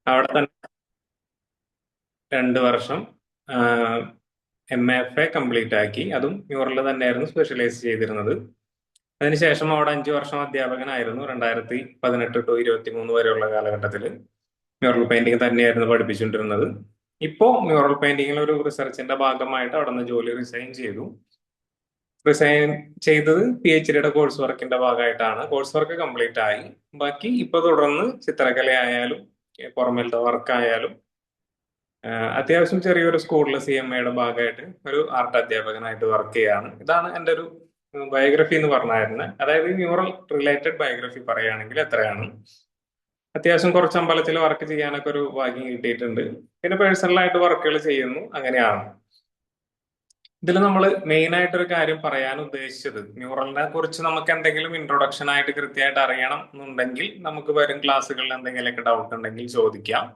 അവിടെ തന്നെ 2 വർഷം MFA കംപ്ലീറ്റ് ആക്കി. അതും മ്യൂറലിൽ തന്നെയായിരുന്നു സ്പെഷ്യലൈസ് ചെയ്തിരുന്നത്. അതിനുശേഷം അവിടെ 5 വർഷം അധ്യാപകനായിരുന്നു. 2018 to 2023 വരെയുള്ള കാലഘട്ടത്തിൽ മ്യൂറൽ പെയിന്റിംഗ് തന്നെയായിരുന്നു പഠിപ്പിച്ചുകൊണ്ടിരുന്നത്. ഇപ്പോ മ്യൂറൽ പെയിന്റിംഗിൽ ഒരു റിസർച്ചിന്റെ ഭാഗമായിട്ട് അവിടെ നിന്ന് ജോലി റിസൈൻ ചെയ്തു. റിസൈൻ ചെയ്തത് PhDയുടെ കോഴ്സ് വർക്കിന്റെ ഭാഗമായിട്ടാണ്. കോഴ്സ് വർക്ക് കംപ്ലീറ്റ് ആയി. ബാക്കി ഇപ്പൊ തുടർന്ന് ചിത്രകലയായാലും പുറമേലത്തെ വർക്കായാലും അത്യാവശ്യം ചെറിയൊരു സ്കൂളിൽ CMAയുടെ ഭാഗമായിട്ട് ഒരു ആർട്ട് അധ്യാപകനായിട്ട് വർക്ക് ചെയ്യാണ്. ഇതാണ് എൻ്റെ ഒരു ബയോഗ്രഫി എന്ന് പറഞ്ഞായിരുന്നത്. അതായത് മ്യൂറൽ റിലേറ്റഡ് ബയോഗ്രഫി പറയുകയാണെങ്കിൽ എത്രയാണ്. അത്യാവശ്യം കുറച്ച് അമ്പലത്തിൽ വർക്ക് ചെയ്യാനൊക്കെ ഒരു ഭാഗ്യം കിട്ടിയിട്ടുണ്ട്. പിന്നെ പേഴ്സണലായിട്ട് വർക്കുകൾ ചെയ്യുന്നു. അങ്ങനെയാണ്. ഇതിൽ നമ്മൾ മെയിൻ ആയിട്ടൊരു കാര്യം പറയാൻ ഉദ്ദേശിച്ചത്, മ്യൂറലിനെ കുറിച്ച് നമുക്ക് എന്തെങ്കിലും ഇൻട്രൊഡക്ഷൻ ആയിട്ട് കൃത്യമായിട്ട് അറിയണം എന്നുണ്ടെങ്കിൽ നമുക്ക് വരും ക്ലാസ്സുകളിൽ എന്തെങ്കിലുമൊക്കെ ഡൗട്ട് ഉണ്ടെങ്കിൽ ചോദിക്കാം.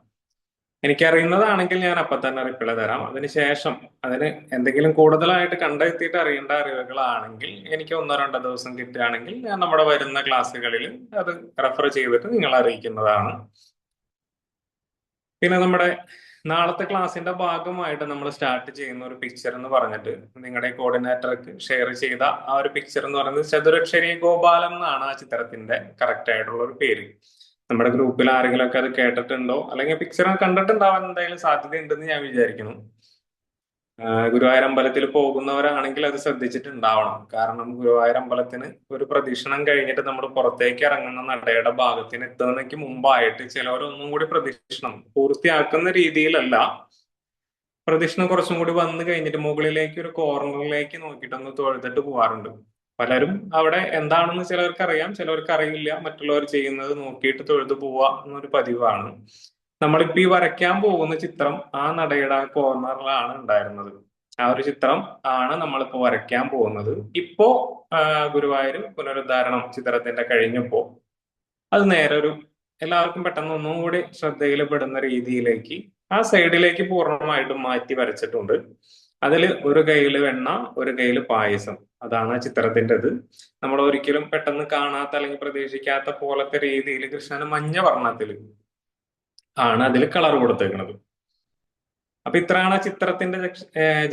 എനിക്കറിയുന്നതാണെങ്കിൽ ഞാൻ അപ്പം തന്നെ റിപ്ലൈ തരാം. അതിനുശേഷം അതിന് എന്തെങ്കിലും കൂടുതലായിട്ട് കണ്ടെത്തിയിട്ട് അറിയേണ്ട അറിവുകളാണെങ്കിൽ എനിക്ക് 1-2 ദിവസം കിട്ടുകയാണെങ്കിൽ ഞാൻ നമ്മുടെ വരുന്ന ക്ലാസ്സുകളിൽ അത് റെഫർ ചെയ്തിട്ട് നിങ്ങളെ അറിയിക്കുന്നതാണ്. പിന്നെ നമ്മുടെ നാളത്തെ ക്ലാസ്സിന്റെ ഭാഗമായിട്ട് നമ്മൾ സ്റ്റാർട്ട് ചെയ്യുന്ന ഒരു പിക്ചർ എന്ന് പറഞ്ഞിട്ട് നിങ്ങളുടെ കോർഡിനേറ്റർക്ക് ഷെയർ ചെയ്ത ആ ഒരു പിക്ചർ എന്ന് പറയുന്നത് ചതുരക്ഷരി ഗോപാലം എന്നാണ് ആ ചിത്രത്തിന്റെ കറക്റ്റ് ആയിട്ടുള്ള ഒരു പേര്. നമ്മുടെ ഗ്രൂപ്പിൽ ആരെങ്കിലും ഒക്കെ അത് കേട്ടിട്ടുണ്ടോ, അല്ലെങ്കിൽ പിക്ചർ കണ്ടിട്ടുണ്ടാവാൻ എന്തായാലും സാധ്യത ഉണ്ടെന്ന് ഞാൻ വിചാരിക്കുന്നു. ഗുരുവായൂർ അമ്പലത്തിൽ പോകുന്നവരാണെങ്കിൽ അത് ശ്രദ്ധിച്ചിട്ടുണ്ടാവണം. കാരണം ഗുരുവായൂർ അമ്പലത്തിന് ഒരു പ്രദക്ഷിണം കഴിഞ്ഞിട്ട് നമ്മൾ പുറത്തേക്ക് ഇറങ്ങുന്ന നടയുടെ ഭാഗത്തിന് എത്തുന്നതിന് മുമ്പായിട്ട് ചിലവരൊന്നും കൂടി പ്രദക്ഷിണം പൂർത്തിയാക്കുന്ന രീതിയിലല്ല, പ്രദക്ഷിണം കുറച്ചും കൂടി വന്നു കഴിഞ്ഞിട്ട് മുകളിലേക്ക് ഒരു കോർണറിലേക്ക് നോക്കിയിട്ടൊന്ന് തൊഴുതിട്ട് പോവാറുണ്ട്. പലരും അവിടെ എന്താണെന്ന് ചിലർക്ക് അറിയാം, ചിലർക്ക് അറിയില്ല. മറ്റുള്ളവർ ചെയ്യുന്നത് നോക്കിയിട്ട് തൊഴുതു പോവുക എന്നൊരു പതിവാണ്. നമ്മളിപ്പോ ഈ വരയ്ക്കാൻ പോകുന്ന ചിത്രം ആ നടയുടെ ആ കോർണറിലാണ് ഉണ്ടായിരുന്നത്. ആ ഒരു ചിത്രം ആണ് നമ്മളിപ്പോ വരയ്ക്കാൻ പോകുന്നത്. ഇപ്പോ ഗുരുവായൂർ പുനരുദ്ധാരണം ചിത്രത്തിന്റെ കഴിഞ്ഞപ്പോ അത് നേരെ ഒരു എല്ലാവർക്കും പെട്ടെന്ന് ഒന്നും കൂടി ശ്രദ്ധയിൽ പെടുന്ന രീതിയിലേക്ക് ആ സൈഡിലേക്ക് പൂർണ്ണമായിട്ടും മാറ്റി വരച്ചിട്ടുണ്ട്. അതിൽ ഒരു കയ്യിൽ വെണ്ണ, ഒരു കയ്യിൽ പായസം. അതാണ് ആ ചിത്രത്തിൻ്റെത്. നമ്മൾ ഒരിക്കലും പെട്ടെന്ന് കാണാത്ത അല്ലെങ്കിൽ പ്രതീക്ഷിക്കാത്ത പോലത്തെ രീതിയിൽ കൃഷ്ണന് മഞ്ഞ വർണ്ണത്തിൽ ആണ് അതിൽ കളർ കൊടുത്തേക്കുന്നത്. അപ്പൊ ഇത്രയാണ് ആ ചിത്രത്തിന്റെ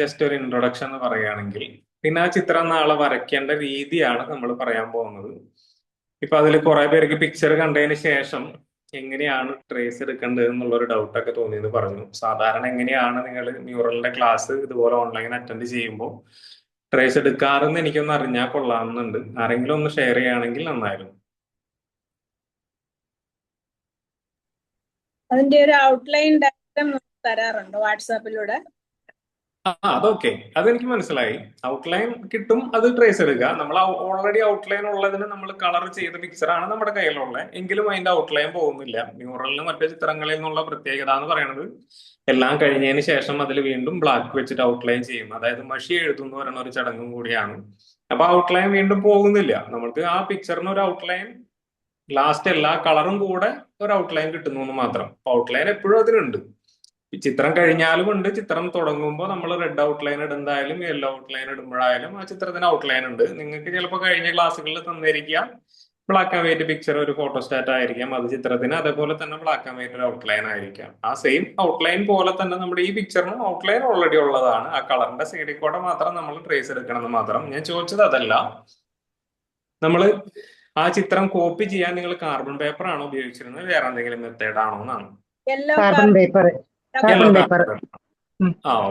ജസ്റ്റ് ഒരു ഇൻട്രൊഡക്ഷൻ എന്ന് പറയുകയാണെങ്കിൽ. പിന്നെ ആ ചിത്രം നാളെ വരയ്ക്കേണ്ട രീതിയാണ് നമ്മൾ പറയാൻ പോകുന്നത്. ഇപ്പൊ അതിൽ കുറെ പേർക്ക് പിക്ചർ കണ്ടതിന് ശേഷം എങ്ങനെയാണ് ട്രേസ് എടുക്കേണ്ടത് എന്നുള്ളൊരു ഡൗട്ടൊക്കെ തോന്നിയെന്ന് പറഞ്ഞു. സാധാരണ എങ്ങനെയാണ് നിങ്ങൾ മ്യൂറലിന്റെ ക്ലാസ് ഇതുപോലെ ഓൺലൈൻ അറ്റൻഡ് ചെയ്യുമ്പോൾ ട്രേസ് എടുക്കാറെന്ന് എനിക്കൊന്ന് അറിഞ്ഞാൽ കൊള്ളാമെന്നുണ്ട്. ആരെങ്കിലും ഒന്ന് ഷെയർ ചെയ്യുകയാണെങ്കിൽ നന്നായിരുന്നു. അതിന്റെ ഒരു ഔട്ട്ലൈൻ ഡയഗ്രം തരാറുണ്ടോ വാട്സാപ്പിലൂടെ? അതൊക്കെ അതെനിക്ക് മനസ്സിലായി. ഔട്ട്ലൈൻ കിട്ടും, അത് ട്രേസ് എടുക്കുക. നമ്മൾ ഓൾറെഡി ഔട്ട്ലൈൻ ഉള്ളതിന് നമ്മൾ കളർ ചെയ്ത പിക്ചറാണ് നമ്മുടെ കയ്യിലുള്ളത് എങ്കിലും അതിന്റെ ഔട്ട്ലൈൻ പോകുന്നില്ല. മ്യൂറലിന് മറ്റു ചിത്രങ്ങളിൽ നിന്നുള്ള പ്രത്യേകത എന്ന് പറയുന്നത് എല്ലാം കഴിഞ്ഞതിന് ശേഷം അതിൽ വീണ്ടും ബ്ലാക്ക് വെച്ചിട്ട് ഔട്ട്ലൈൻ ചെയ്യും. അതായത് മഷി എഴുതുന്ന പറയുന്ന ഒരു ചടങ്ങും കൂടിയാണ്. അപ്പൊ ഔട്ട്ലൈൻ വീണ്ടും പോകുന്നില്ല. നമുക്ക് ആ പിക്ചറിന് ഒരു ഔട്ട്ലൈൻ ലാസ്റ്റ് എല്ലാ കളറും കൂടെ ഒരു ഔട്ട്ലൈൻ കിട്ടുന്നു എന്ന് മാത്രം. ഔട്ട്ലൈൻ എപ്പോഴും അതിനുണ്ട്. ഈ ചിത്രം കഴിഞ്ഞാലും ഉണ്ട്. ചിത്രം തുടങ്ങുമ്പോൾ നമ്മൾ റെഡ് ഔട്ട്ലൈൻ ഇടുന്നതായാലും യെല്ലോ ഔട്ട്ലൈൻ ഇടുമ്പോഴായാലും ആ ചിത്രത്തിന് ഔട്ട്ലൈൻ ഉണ്ട്. നിങ്ങൾക്ക് ചിലപ്പോൾ കഴിഞ്ഞ ക്ലാസ്സുകളിൽ തന്നിരിക്കാം ബ്ലാക്ക് ആൻഡ് വൈറ്റ് പിക്ചർ, ഒരു ഫോട്ടോസ്റ്റാറ്റ് ആയിരിക്കാം. അത് ചിത്രത്തിന് അതേപോലെ തന്നെ ബ്ലാക്ക് ആൻഡ് വൈറ്റ് ഒരു ഔട്ട്ലൈൻ ആയിരിക്കാം. ആ സെയിം ഔട്ട്ലൈൻ പോലെ തന്നെ നമ്മുടെ ഈ പിക്ചറിനും ഔട്ട്ലൈൻ ഓൾറെഡി ഉള്ളതാണ്. ആ കളറിന്റെ സൈഡിൽ കൂടെ മാത്രം നമ്മൾ ട്രേസ് എടുക്കണം എന്ന് മാത്രം. ഞാൻ ചോദിച്ചത് അതല്ല. നമ്മൾ ആ ചിത്രം കോപ്പി ചെയ്യാൻ നിങ്ങൾ കാർബൺ പേപ്പർ ആണോ ഉപയോഗിച്ചിരുന്നത്, വേറെ എന്തെങ്കിലും മെത്തേഡ് ആണോ എന്നാണ്? Carbon paper. Yellow paper.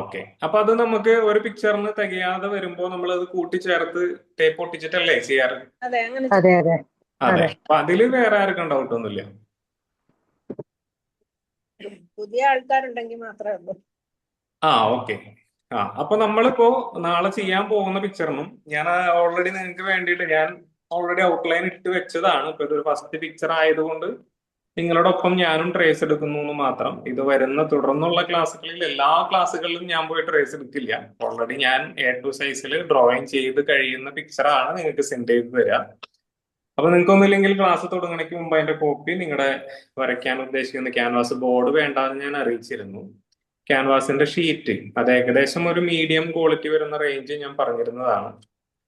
Okay. അപ്പൊ അത് നമുക്ക് ഒരു പിക്ചറിന് തികയാതെ വരുമ്പോ നമ്മൾ അത് കൂട്ടിച്ചേർത്ത് ടേപ്പ് ഒട്ടിച്ചിട്ടല്ലേ ചെയ്യാറ്? അതെ, അങ്ങനെ അതെ അതെ അതെ. അപ്പൊ അതില് വേറെ ആർക്കും ഡൗട്ട് ഒന്നുമില്ല. പുതിയ ആൾക്കാരുണ്ടെങ്കിൽ മാത്രമേ ഉള്ളൂ. ഓക്കെ. അപ്പൊ നമ്മളിപ്പോ നാളെ ചെയ്യാൻ പോകുന്ന പിക്ചറിനും ഞാൻ ഓൾറെഡി നിങ്ങൾക്ക് വേണ്ടിയിട്ട് ഞാൻ ഓൾറെഡി ഔട്ട്ലൈൻ ഇട്ട് വെച്ചതാണ്. ഇപ്പൊ ഇതൊരു ഫസ്റ്റ് പിക്ചർ ആയതുകൊണ്ട് നിങ്ങളോടൊപ്പം ഞാനും ട്രേസ് എടുക്കുന്നു എന്ന് മാത്രം. ഇത് വരുന്ന തുടർന്നുള്ള ക്ലാസ്സുകളിൽ എല്ലാ ക്ലാസ്സുകളിലും ഞാൻ പോയി ട്രേസ് എടുക്കില്ല. ഓൾറെഡി ഞാൻ A2 സൈസിൽ ഡ്രോയിങ് ചെയ്ത് കഴിയുന്ന പിക്ചറാണ് നിങ്ങൾക്ക് സെൻഡ് ചെയ്ത് തരാം. അപ്പൊ നിങ്ങൾക്കൊന്നുമില്ലെങ്കിൽ ക്ലാസ് തുടങ്ങണയ്ക്ക് മുമ്പ് അതിന്റെ കോപ്പി നിങ്ങളുടെ വരയ്ക്കാൻ ഉദ്ദേശിക്കുന്ന ക്യാൻവാസ് ബോർഡ് വേണ്ടാന്ന് ഞാൻ അറിയിച്ചിരുന്നു. ക്യാൻവാസിന്റെ ഷീറ്റ് അത് ഏകദേശം ഒരു മീഡിയം ക്വാളിറ്റി വരുന്ന റേഞ്ച് ഞാൻ പറഞ്ഞിരുന്നതാണ്.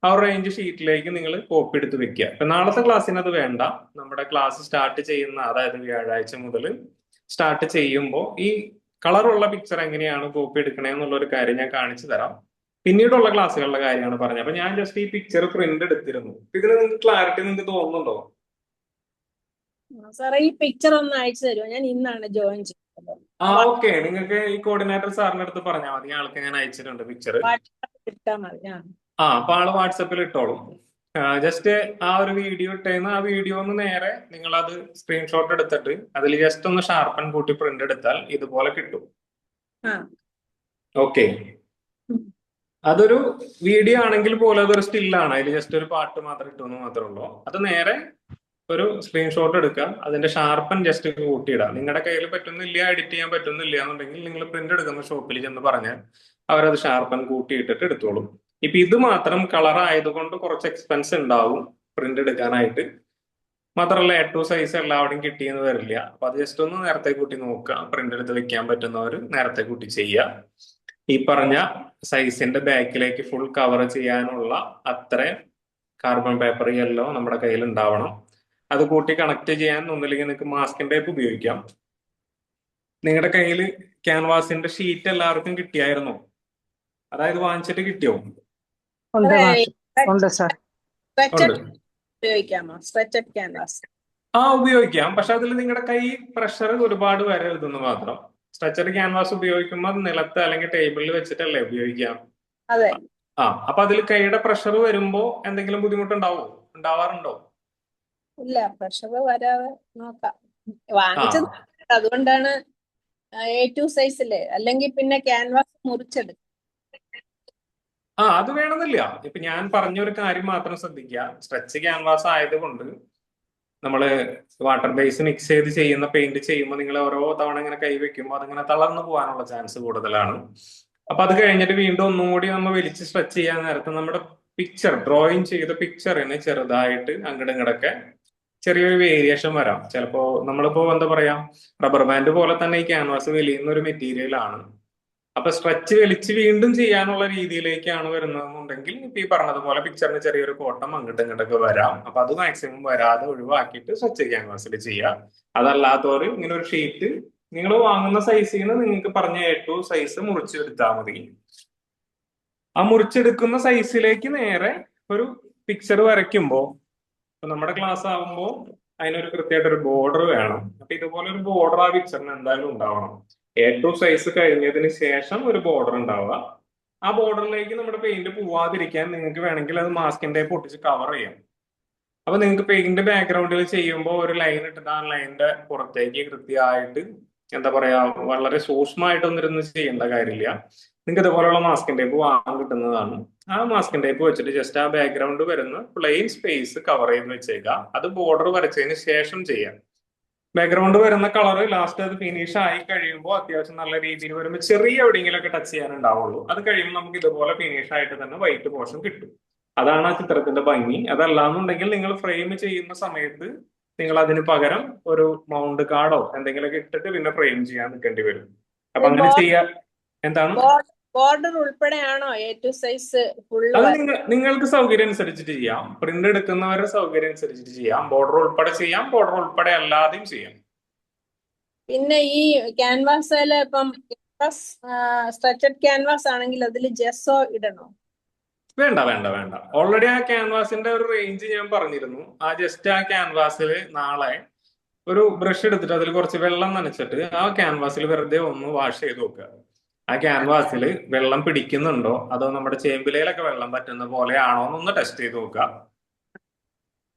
ആ ഒരു റേഞ്ച് ഷീറ്റിലേക്ക് നിങ്ങൾ കോപ്പി എടുത്ത് വെക്കുക. അപ്പൊ നാളത്തെ ക്ലാസ്സിന് അത് വേണ്ട. നമ്മുടെ ക്ലാസ് സ്റ്റാർട്ട് ചെയ്യുന്ന അതായത് വ്യാഴാഴ്ച മുതൽ സ്റ്റാർട്ട് ചെയ്യുമ്പോൾ ഈ കളറുള്ള പിക്ചർ എങ്ങനെയാണ് കോപ്പി എടുക്കണേ എന്നുള്ള ഒരു കാര്യം ഞാൻ കാണിച്ചു തരാം. പിന്നീടുള്ള ക്ലാസ്സുകളുടെ കാര്യമാണ് പറഞ്ഞത്. അപ്പൊ ഞാൻ ജസ്റ്റ് ഈ പിക്ചർ പ്രിന്റ് എടുത്തിരുന്നു. ഇതിന് നിങ്ങൾക്ക് ക്ലാരിറ്റി നിങ്ങൾക്ക് തോന്നുന്നുണ്ടോ? സാറേ ഈ പിക്ചർ ഒന്ന് അയച്ചു തരുമോ? ഞാൻ ഇന്നാണ് ജോയിൻ ചെയ്തത്. ഓക്കെ. നിങ്ങൾക്ക് ഈ കോർഡിനേറ്റർ സാറിന്റെ അടുത്ത് പറഞ്ഞാൽ മതി. ആൾക്ക് ഞാൻ അയച്ചിട്ടുണ്ട് പിക്ചർ. വാട്സാപ്പിൽ ഇട്ടാൽ മതി. അപ്പൊ ആള് വാട്സപ്പിൽ ഇട്ടോളും. ജസ്റ്റ് ആ ഒരു വീഡിയോ ഇട്ടേന്ന് ആ വീഡിയോ ഒന്ന് നേരെ നിങ്ങൾ അത് സ്ക്രീൻഷോട്ട് എടുത്തിട്ട് അതിൽ ജസ്റ്റ് ഒന്ന് ഷാർപ്പൻ കൂട്ടി പ്രിന്റ് എടുത്താൽ ഇതുപോലെ കിട്ടും. ആ. ഓക്കെ. അതൊരു വീഡിയോ ആണെങ്കിൽ പോലും അതൊരു സ്റ്റില്ലാണ്. അതിൽ ജസ്റ്റ് ഒരു പാട്ട് മാത്രം ഇട്ടുമെന്ന് മാത്രമേ ഉള്ളൂ. അത് നേരെ ഒരു സ്ക്രീൻഷോട്ട് എടുക്കുക, അതിന്റെ ഷാർപ്പൻ ജസ്റ്റ് കൂട്ടിയിടാം. നിങ്ങളുടെ കയ്യിൽ പറ്റുന്നില്ല, എഡിറ്റ് ചെയ്യാൻ പറ്റുന്നില്ല എന്നുണ്ടെങ്കിൽ നിങ്ങൾ പ്രിന്റ് എടുക്കുന്ന ഷോപ്പിൽ ചെന്ന് പറഞ്ഞാൽ അവരത് ഷാർപ്പൻ കൂട്ടിയിട്ടിട്ട് എടുത്തോളും. ഇപ്പൊ ഇത് മാത്രം കളർ ആയതുകൊണ്ട് കുറച്ച് എക്സ്പെൻസ് ഉണ്ടാവും പ്രിന്റ് എടുക്കാനായിട്ട്. മാത്രമല്ല A2 സൈസ് എല്ലാവരുടെയും കിട്ടിയെന്ന് വരില്ല. അപ്പൊ അത് ജസ്റ്റ് ഒന്ന് നേരത്തെ കൂട്ടി നോക്കുക. പ്രിന്റ് എടുത്ത് വെക്കാൻ പറ്റുന്നവർ നേരത്തെ കൂട്ടി ചെയ്യുക. ഈ പറഞ്ഞ സൈസിന്റെ ബാക്കിലേക്ക് ഫുൾ കവർ ചെയ്യാനുള്ള അത്രയും കാർബൺ പേപ്പർ യെല്ലോ നമ്മുടെ കയ്യിൽ ഉണ്ടാവണം. അത് കൂട്ടി കണക്ട് ചെയ്യാൻ ഒന്നില്ലെങ്കിൽ നിങ്ങൾക്ക് മാസ്കിൻ ടേപ്പ് ഉപയോഗിക്കാം. നിങ്ങളുടെ കയ്യിൽ ക്യാൻവാസിന്റെ ഷീറ്റ് എല്ലാവർക്കും കിട്ടിയായിരുന്നോ? അതായത് വാങ്ങിച്ചിട്ട് കിട്ടിയോ? ഉണ്ട് സാർ. ഉപയോഗിക്കാമോ സ്ട്രെച്ചഡ് ക്യാൻവാസ്? ഉപയോഗിക്കാം. പക്ഷെ അതിൽ നിങ്ങളുടെ കൈ പ്രഷർ ഒരുപാട് വരരുതെന്ന് മാത്രം. സ്ട്രെച്ചഡ് ക്യാൻവാസ് ഉപയോഗിക്കുമ്പോൾ നിലത്ത് അല്ലെങ്കിൽ ടേബിളിൽ വെച്ചിട്ടല്ലേ ഉപയോഗിക്കാം. അതെ. അപ്പൊ അതിൽ കൈയുടെ പ്രഷർ വരുമ്പോ എന്തെങ്കിലും ഉണ്ടാവാറുണ്ടോ? ഇല്ല, പ്രഷർ വരാതെ നോക്കാം. വാങ്ങിച്ചത് അതുകൊണ്ടാണ് A2 സൈസില്. അല്ലെങ്കിൽ പിന്നെ ക്യാൻവാസ് മുറിച്ചെടുക്കും. അത് വേണമെന്നില്ല. ഇപ്പൊ ഞാൻ പറഞ്ഞൊരു കാര്യം മാത്രം ശ്രദ്ധിക്കുക. സ്ട്രെച്ച് ക്യാൻവാസ് ആയതുകൊണ്ട് നമ്മള് വാട്ടർ ബേസ് മിക്സ് ചെയ്ത് ചെയ്യുന്ന പെയിന്റ് ചെയ്യുമ്പോൾ നിങ്ങൾ ഓരോ തവണ ഇങ്ങനെ കൈവെക്കുമ്പോൾ അതിങ്ങനെ തളർന്നു പോകാനുള്ള ചാൻസ് കൂടുതലാണ്. അപ്പൊ അത് കഴിഞ്ഞിട്ട് വീണ്ടും ഒന്നും കൂടി നമ്മൾ വലിച്ച് സ്ട്രെച്ച് ചെയ്യാൻ നേരത്ത് നമ്മുടെ പിക്ചർ ഡ്രോയിങ് ചെയ്ത പിക്ചറിന് ചെറുതായിട്ട് അങ്ങോട്ടും ഇങ്ങോട്ടൊക്കെ ചെറിയൊരു വേരിയേഷൻ വരാം. ചിലപ്പോ നമ്മളിപ്പോ എന്താ പറയാ, റബ്ബർ ബാൻഡ് പോലെ തന്നെ ഈ ക്യാൻവാസ് വലിയുന്ന ഒരു മെറ്റീരിയൽ ആണ്. അപ്പൊ സ്ട്രെച്ച് വലിച്ച് വീണ്ടും ചെയ്യാനുള്ള രീതിയിലേക്കാണ് വരുന്നതെന്നുണ്ടെങ്കിൽ ഇപ്പൊ ഈ പറഞ്ഞതുപോലെ പിക്ചറിന് ചെറിയൊരു കോട്ടം അങ്ങോട്ടും ഇങ്ങോട്ടൊക്കെ വരാം. അപ്പൊ അത് മാക്സിമം വരാതെ ഒഴിവാക്കിയിട്ട് സ്ട്രെച്ച് ക്യാൻവാസിൽ ചെയ്യാം. അതല്ലാത്തവർ ഇങ്ങനെ ഒരു ഷീറ്റ് നിങ്ങൾ വാങ്ങുന്ന സൈസിൽ നിന്ന് നിങ്ങൾക്ക് പറഞ്ഞ A2 സൈസ് മുറിച്ചെടുത്താൽ മതി. ആ മുറിച്ചെടുക്കുന്ന സൈസിലേക്ക് നേരെ ഒരു പിക്ചർ വരയ്ക്കുമ്പോൾ നമ്മുടെ ക്ലാസ് ആകുമ്പോൾ അതിനൊരു കൃത്യമായിട്ടൊരു ബോർഡർ വേണം. അപ്പൊ ഇതുപോലെ ഒരു ബോർഡർ ആ പിക്ചറിന് എന്തായാലും ഉണ്ടാവണം. A2 സൈസ് കഴിഞ്ഞതിന് ശേഷം ഒരു ബോർഡർ ഉണ്ടാവുക. ആ ബോർഡറിലേക്ക് നമ്മുടെ പെയിന്റ് പോവാതിരിക്കാൻ നിങ്ങൾക്ക് വേണമെങ്കിൽ അത് മാസ്കിൻ ടേപ്പ് ഒട്ടിച്ച് കവർ ചെയ്യാം. അപ്പൊ നിങ്ങൾക്ക് പെയിന്റ് ബാക്ക്ഗ്രൗണ്ടിൽ ചെയ്യുമ്പോൾ ഒരു ലൈൻ ഇട്ടിട്ട് ആ ലൈനിന്റെ പുറത്തേക്ക് കൃത്യമായിട്ട് എന്താ പറയാ വളരെ സൂക്ഷ്മമായിട്ടൊന്നിരുന്ന് ചെയ്യേണ്ട കാര്യമില്ല. നിങ്ങൾക്ക് ഇതുപോലുള്ള മാസ്കിൻ ടേപ്പ് വാങ്ങാൻ കിട്ടുന്നതാണ്. ആ മാസ്കിൻ ടേപ്പ് വെച്ചിട്ട് ജസ്റ്റ് ആ ബാക്ക്ഗ്രൗണ്ട് വരുന്ന പ്ലെയിൻ സ്പേസ് കവർ ചെയ്ത് വെച്ചേക്കുക. അത് ബോർഡർ വരച്ചതിന് ശേഷം ചെയ്യാം. ബാക്ക്ഗ്രൗണ്ട് വരുന്ന കളർ ലാസ്റ്റ് അത് ഫിനിഷ് ആയി കഴിയുമ്പോൾ അത്യാവശ്യം നല്ല രീതിയിൽ വരുമ്പോൾ ചെറിയ എവിടെയെങ്കിലൊക്കെ ടച്ച് ചെയ്യാനുണ്ടാവുള്ളൂ. അത് കഴിയുമ്പോൾ നമുക്ക് ഇതുപോലെ ഫിനിഷ് ആയിട്ട് തന്നെ വൈറ്റ് പോർഷൻ കിട്ടും. അതാണ് ആ ചിത്രത്തിന്റെ ഭംഗി. അതല്ലാന്നുണ്ടെങ്കിൽ നിങ്ങൾ ഫ്രെയിം ചെയ്യുന്ന സമയത്ത് നിങ്ങൾ അതിന് പകരം ഒരു മൗണ്ട് കാർഡോ എന്തെങ്കിലുമൊക്കെ ഇട്ടിട്ട് പിന്നെ ഫ്രെയിം ചെയ്യാൻ നിൽക്കേണ്ടി വരും. അപ്പൊ അങ്ങനെ ചെയ്യാ. എന്താണ് ബോർഡർ ഉൾപ്പെടെയാണോ A2 സൈസ് ഫുള്ള്? അത് നിങ്ങൾക്ക് സൗകര്യം അനുസരിച്ചിട്ട് ചെയ്യാം. പ്രിന്റ് എടുക്കുന്നവരുടെ സൗകര്യം അനുസരിച്ചിട്ട് ചെയ്യാം. ബോർഡർ ഉൾപ്പെടെ ചെയ്യാം, ബോർഡർ ഉൾപ്പെടെ അല്ലാതെയും ചെയ്യാം. പിന്നെ ഈ ക്യാൻവാസില് ഇപ്പം സ്ട്രെച്ചഡ് ക്യാൻവാസ് ആണെങ്കിൽ അതിൽ ജെസ്സോ ഇടണോ? വേണ്ട വേണ്ട വേണ്ട. ഓൾറെഡി ആ ക്യാൻവാസിന്റെ ഒരു റേഞ്ച് ഞാൻ പറഞ്ഞിരുന്നു. ജസ്റ്റ് ആ ക്യാൻവാസിൽ നാളെ ഒരു ബ്രഷ് എടുത്തിട്ട് അതിൽ കുറച്ച് വെള്ളം നനച്ചിട്ട് ആ ക്യാൻവാസിൽ വെറുതെ ഒന്ന് വാഷ് ചെയ്ത് നോക്കുക. ആ ക്യാൻവാസിൽ വെള്ളം പിടിക്കുന്നുണ്ടോ അതോ നമ്മുടെ ചേമ്പിലയിലൊക്കെ വെള്ളം പറ്റുന്ന പോലെയാണോ എന്നൊന്ന് ടെസ്റ്റ് ചെയ്ത് നോക്കുക.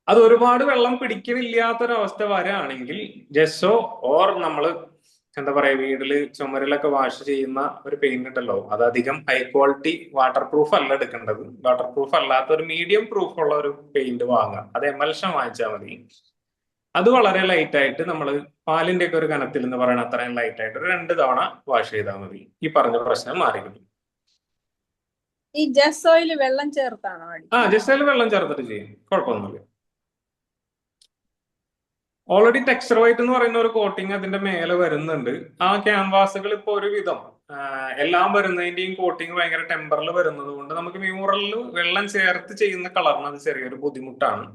അത് ഒരുപാട് വെള്ളം പിടിക്കണില്ലാത്തൊരവസ്ഥ വരാണെങ്കിൽ ജെസ്സോ ഓർ നമ്മൾ എന്താ പറയാ വീട്ടില് ചുമരിലൊക്കെ വാഷ് ചെയ്യുന്ന ഒരു പെയിന്റ് ഉണ്ടല്ലോ, അത് അധികം ഹൈ ക്വാളിറ്റി വാട്ടർ പ്രൂഫ് അല്ല എടുക്കേണ്ടത്. വാട്ടർ പ്രൂഫ് അല്ലാത്ത ഒരു മീഡിയം പ്രൂഫ് ഉള്ള ഒരു പെയിന്റ് വാങ്ങുക. അത് എമൽഷൻ വാങ്ങിച്ചാൽ മതി. അത് വളരെ ലൈറ്റ് ആയിട്ട് നമ്മൾ പാലിന്റെ ഒക്കെ ഒരു കനത്തിൽ എന്ന് പറയുന്ന അത്രയും ലൈറ്റ് ആയിട്ട് ഒരു 2 തവണ വാഷ് ചെയ്താൽ മതി. ഈ പറഞ്ഞ പ്രശ്നം മാറി കിട്ടും. ഈ ജെസ്സോയിൽ വെള്ളം ചേർത്താണോ? ജെസ്സോയിൽ വെള്ളം ചേർത്തിട്ട് ചെയ്യും, കുഴപ്പമൊന്നുമില്ല. ഓൾറെഡി ടെക്സ്ചർ വൈറ്റ് എന്ന് പറയുന്ന ഒരു കോട്ടിങ് അതിന്റെ മേലെ വരുന്നുണ്ട്. ആ ക്യാൻവാസുകൾ ഇപ്പൊ ഒരുവിധം എല്ലാം വരുന്നതിന്റെയും കോട്ടിങ് ഭയങ്കര ടെമ്പറിൽ വരുന്നത് കൊണ്ട് നമുക്ക് മ്യൂറലിൽ വെള്ളം ചേർത്ത് ചെയ്യുന്ന കളറിന് അത് ചെറിയൊരു ബുദ്ധിമുട്ടാണ്.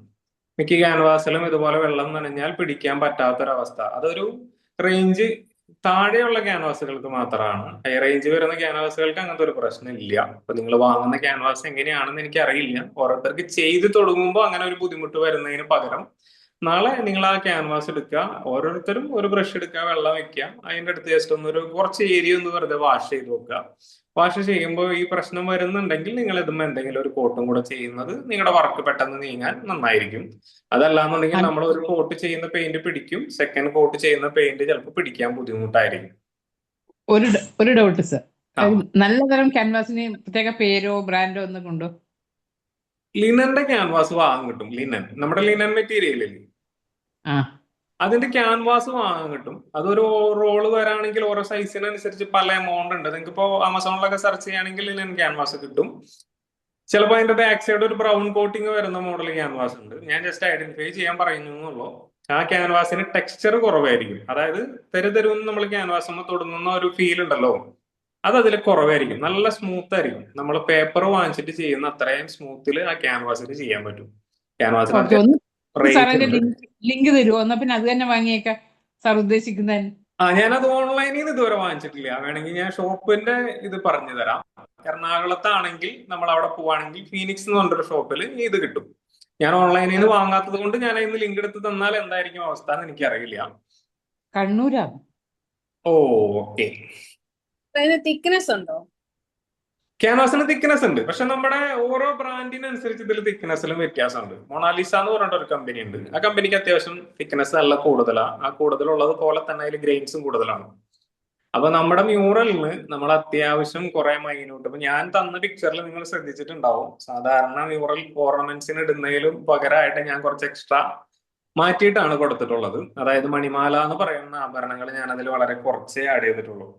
മിക്ക ക്യാൻവാസിലും ഇതുപോലെ വെള്ളം നനഞ്ഞാൽ പിടിക്കാൻ പറ്റാത്തൊരവസ്ഥ. അതൊരു റേഞ്ച് താഴെയുള്ള ക്യാൻവാസുകൾക്ക് മാത്രമാണ്. ഹൈ റേഞ്ച് വരുന്ന ക്യാൻവാസുകൾക്ക് അങ്ങനത്തെ ഒരു പ്രശ്നം ഇല്ല. അപ്പൊ നിങ്ങൾ വാങ്ങുന്ന ക്യാൻവാസ് എങ്ങനെയാണെന്ന് എനിക്ക് അറിയില്ല. ഓരോരുത്തർക്ക് ചെയ്ത് തുടങ്ങുമ്പോൾ അങ്ങനെ ഒരു ബുദ്ധിമുട്ട് വരുന്നതിന് പകരം നാളെ നിങ്ങൾ ആ ക്യാൻവാസ് എടുക്കുക, ഓരോരുത്തരും ഒരു ബ്രഷ് എടുക്കുക, വെള്ളം വെക്കുക, അതിന്റെ അടുത്ത് ജസ്റ്റ് ഒന്ന് കുറച്ച് ഏരിയ ഒന്ന് വെറുതെ വാഷ് ചെയ്ത് വെക്കുക. വാഷ് ചെയ്യുമ്പോൾ ഈ പ്രശ്നം വരുന്നുണ്ടെങ്കിൽ നിങ്ങൾ ഇതുമ്പോൾ എന്തെങ്കിലും ഒരു കോട്ടും കൂടെ ചെയ്യുന്നത് നിങ്ങളുടെ വർക്ക് പെട്ടെന്ന് നീങ്ങാൻ നന്നായിരിക്കും. അതല്ലാന്നുണ്ടെങ്കിൽ നമ്മൾ ഒരു കോട്ട് ചെയ്യുന്ന പെയിന്റ് പിടിക്കും, സെക്കൻഡ് കോട്ട് ചെയ്യുന്ന പെയിന്റ് ചിലപ്പോൾ പിടിക്കാൻ ബുദ്ധിമുട്ടായിരിക്കും. ഒരു ഡൗട്ട് സർ, ആ, നല്ല തരം ക്യാൻവാസിന് പ്രത്യേക പേരോ ബ്രാൻഡോ ഒന്നും കൊണ്ടോ? ലിനന്റെ ക്യാൻവാസ് വാങ്ങാൻ കിട്ടും. ലിനൻ, നമ്മുടെ ലിനൻ മെറ്റീരിയൽ ഇല്ലേ, ആ അതിന്റെ ക്യാൻവാസ് വാങ്ങാൻ കിട്ടും. അതൊരു റോള് വരാണെങ്കിൽ ഓരോ സൈസിനനുസരിച്ച് പല എമൗണ്ട് ഉണ്ട്. നിങ്ങൾക്ക് ഇപ്പോൾ ആമസോണിലൊക്കെ സെർച്ച് ചെയ്യുകയാണെങ്കിൽ ലിനൻ ക്യാൻവാസ് കിട്ടും. ചിലപ്പോൾ അതിന്റെ ബാക്ക് സൈഡ് ഒരു ബ്രൗൺ കോട്ടിങ് വരുന്ന മോഡൽ ക്യാൻവാസ് ഉണ്ട്. ഞാൻ ജസ്റ്റ് ഐഡന്റിഫൈ ചെയ്യാൻ പറയുന്നു എന്നുള്ളൂ. ആ ക്യാൻവാസിന് ടെക്സ്ചർ കുറവായിരിക്കും. അതായത് തെരുതെരുന്ന് നമ്മൾ ക്യാൻവാസ് തുടങ്ങുന്ന ഒരു ഫീൽ ഉണ്ടല്ലോ, അത് അതിൽ കുറവായിരിക്കും. നല്ല സ്മൂത്ത് ആയിരിക്കും. നമ്മൾ പേപ്പർ വാങ്ങിച്ചിട്ട് ചെയ്യുന്ന അത്രയും സ്മൂത്തിൽ ആ ക്യാൻവാസിൽ ചെയ്യാൻ പറ്റും. ക്യാൻവാസിന് ഓക്കെ, ഒന്ന് സാർ റേറ്റ് അതിന്റെ ഉണ്ട്. ലിങ്ക് തരുമോ? എന്നാ പിന്നെ അത് തന്നെ വാങ്ങിയേക്കാം സാർ ഉദ്ദേശിക്കുന്നതിന്. ഞാനത് ഓൺലൈനിൽ നിന്ന് ഇതുവരെ വാങ്ങിച്ചിട്ടില്ല. വേണമെങ്കിൽ ഞാൻ ഷോപ്പിന്റെ ഇത് പറഞ്ഞു തരാം. എറണാകുളത്താണെങ്കിൽ നമ്മൾ അവിടെ പോവാണെങ്കിൽ ഫീനിക്സ് എന്ന് പറഞ്ഞൊരു ഷോപ്പിൽ ഇത് കിട്ടും. ഞാൻ ഓൺലൈനിൽ നിന്ന് വാങ്ങാത്തത് കൊണ്ട് ഞാൻ അതിന് ലിങ്ക് എടുത്ത് തന്നാൽ എന്തായിരിക്കും അവസ്ഥ എന്ന് എനിക്കറിയില്ല. കണ്ണൂരാണ്. ഓ, ഓക്കെ. അതിന് തിക്നെസ് ഉണ്ടോ? ക്യാൻവാസിന് തിക്നെസ് ഉണ്ട്, പക്ഷെ നമ്മുടെ ഓരോ ബ്രാൻഡിനനുസരിച്ച് ഇതിൽ തിക്നെസ്സിലും വ്യത്യാസമുണ്ട്. മൊണാലിസ എന്ന് പറഞ്ഞിട്ട് ഒരു കമ്പനി ഉണ്ട്. ആ കമ്പനിക്ക് അത്യാവശ്യം തിക്നെസ് നല്ല കൂടുതലാണ്. ആ കൂടുതലുള്ളത് പോലെ തന്നെ അതിൽ ഗ്രെയിൻസും കൂടുതലാണ്. അപ്പൊ നമ്മുടെ മ്യൂറലിന് നമ്മൾ അത്യാവശ്യം കുറെ മൈന്യൂട്ട്, ഇപ്പൊ ഞാൻ തന്ന പിക്ചറിൽ നിങ്ങൾ ശ്രദ്ധിച്ചിട്ടുണ്ടാവും, സാധാരണ മ്യൂറൽ ഓർണമെന്റ്സിന് ഇടുന്നതിലും പകരമായിട്ട് ഞാൻ കുറച്ച് എക്സ്ട്രാ മാറ്റിയിട്ടാണ് കൊടുത്തിട്ടുള്ളത്. അതായത് മണിമാല എന്ന് പറയുന്ന ആഭരണങ്ങൾ ഞാൻ അതിൽ വളരെ കുറച്ചേ ആഡ് ചെയ്തിട്ടുള്ളൂ.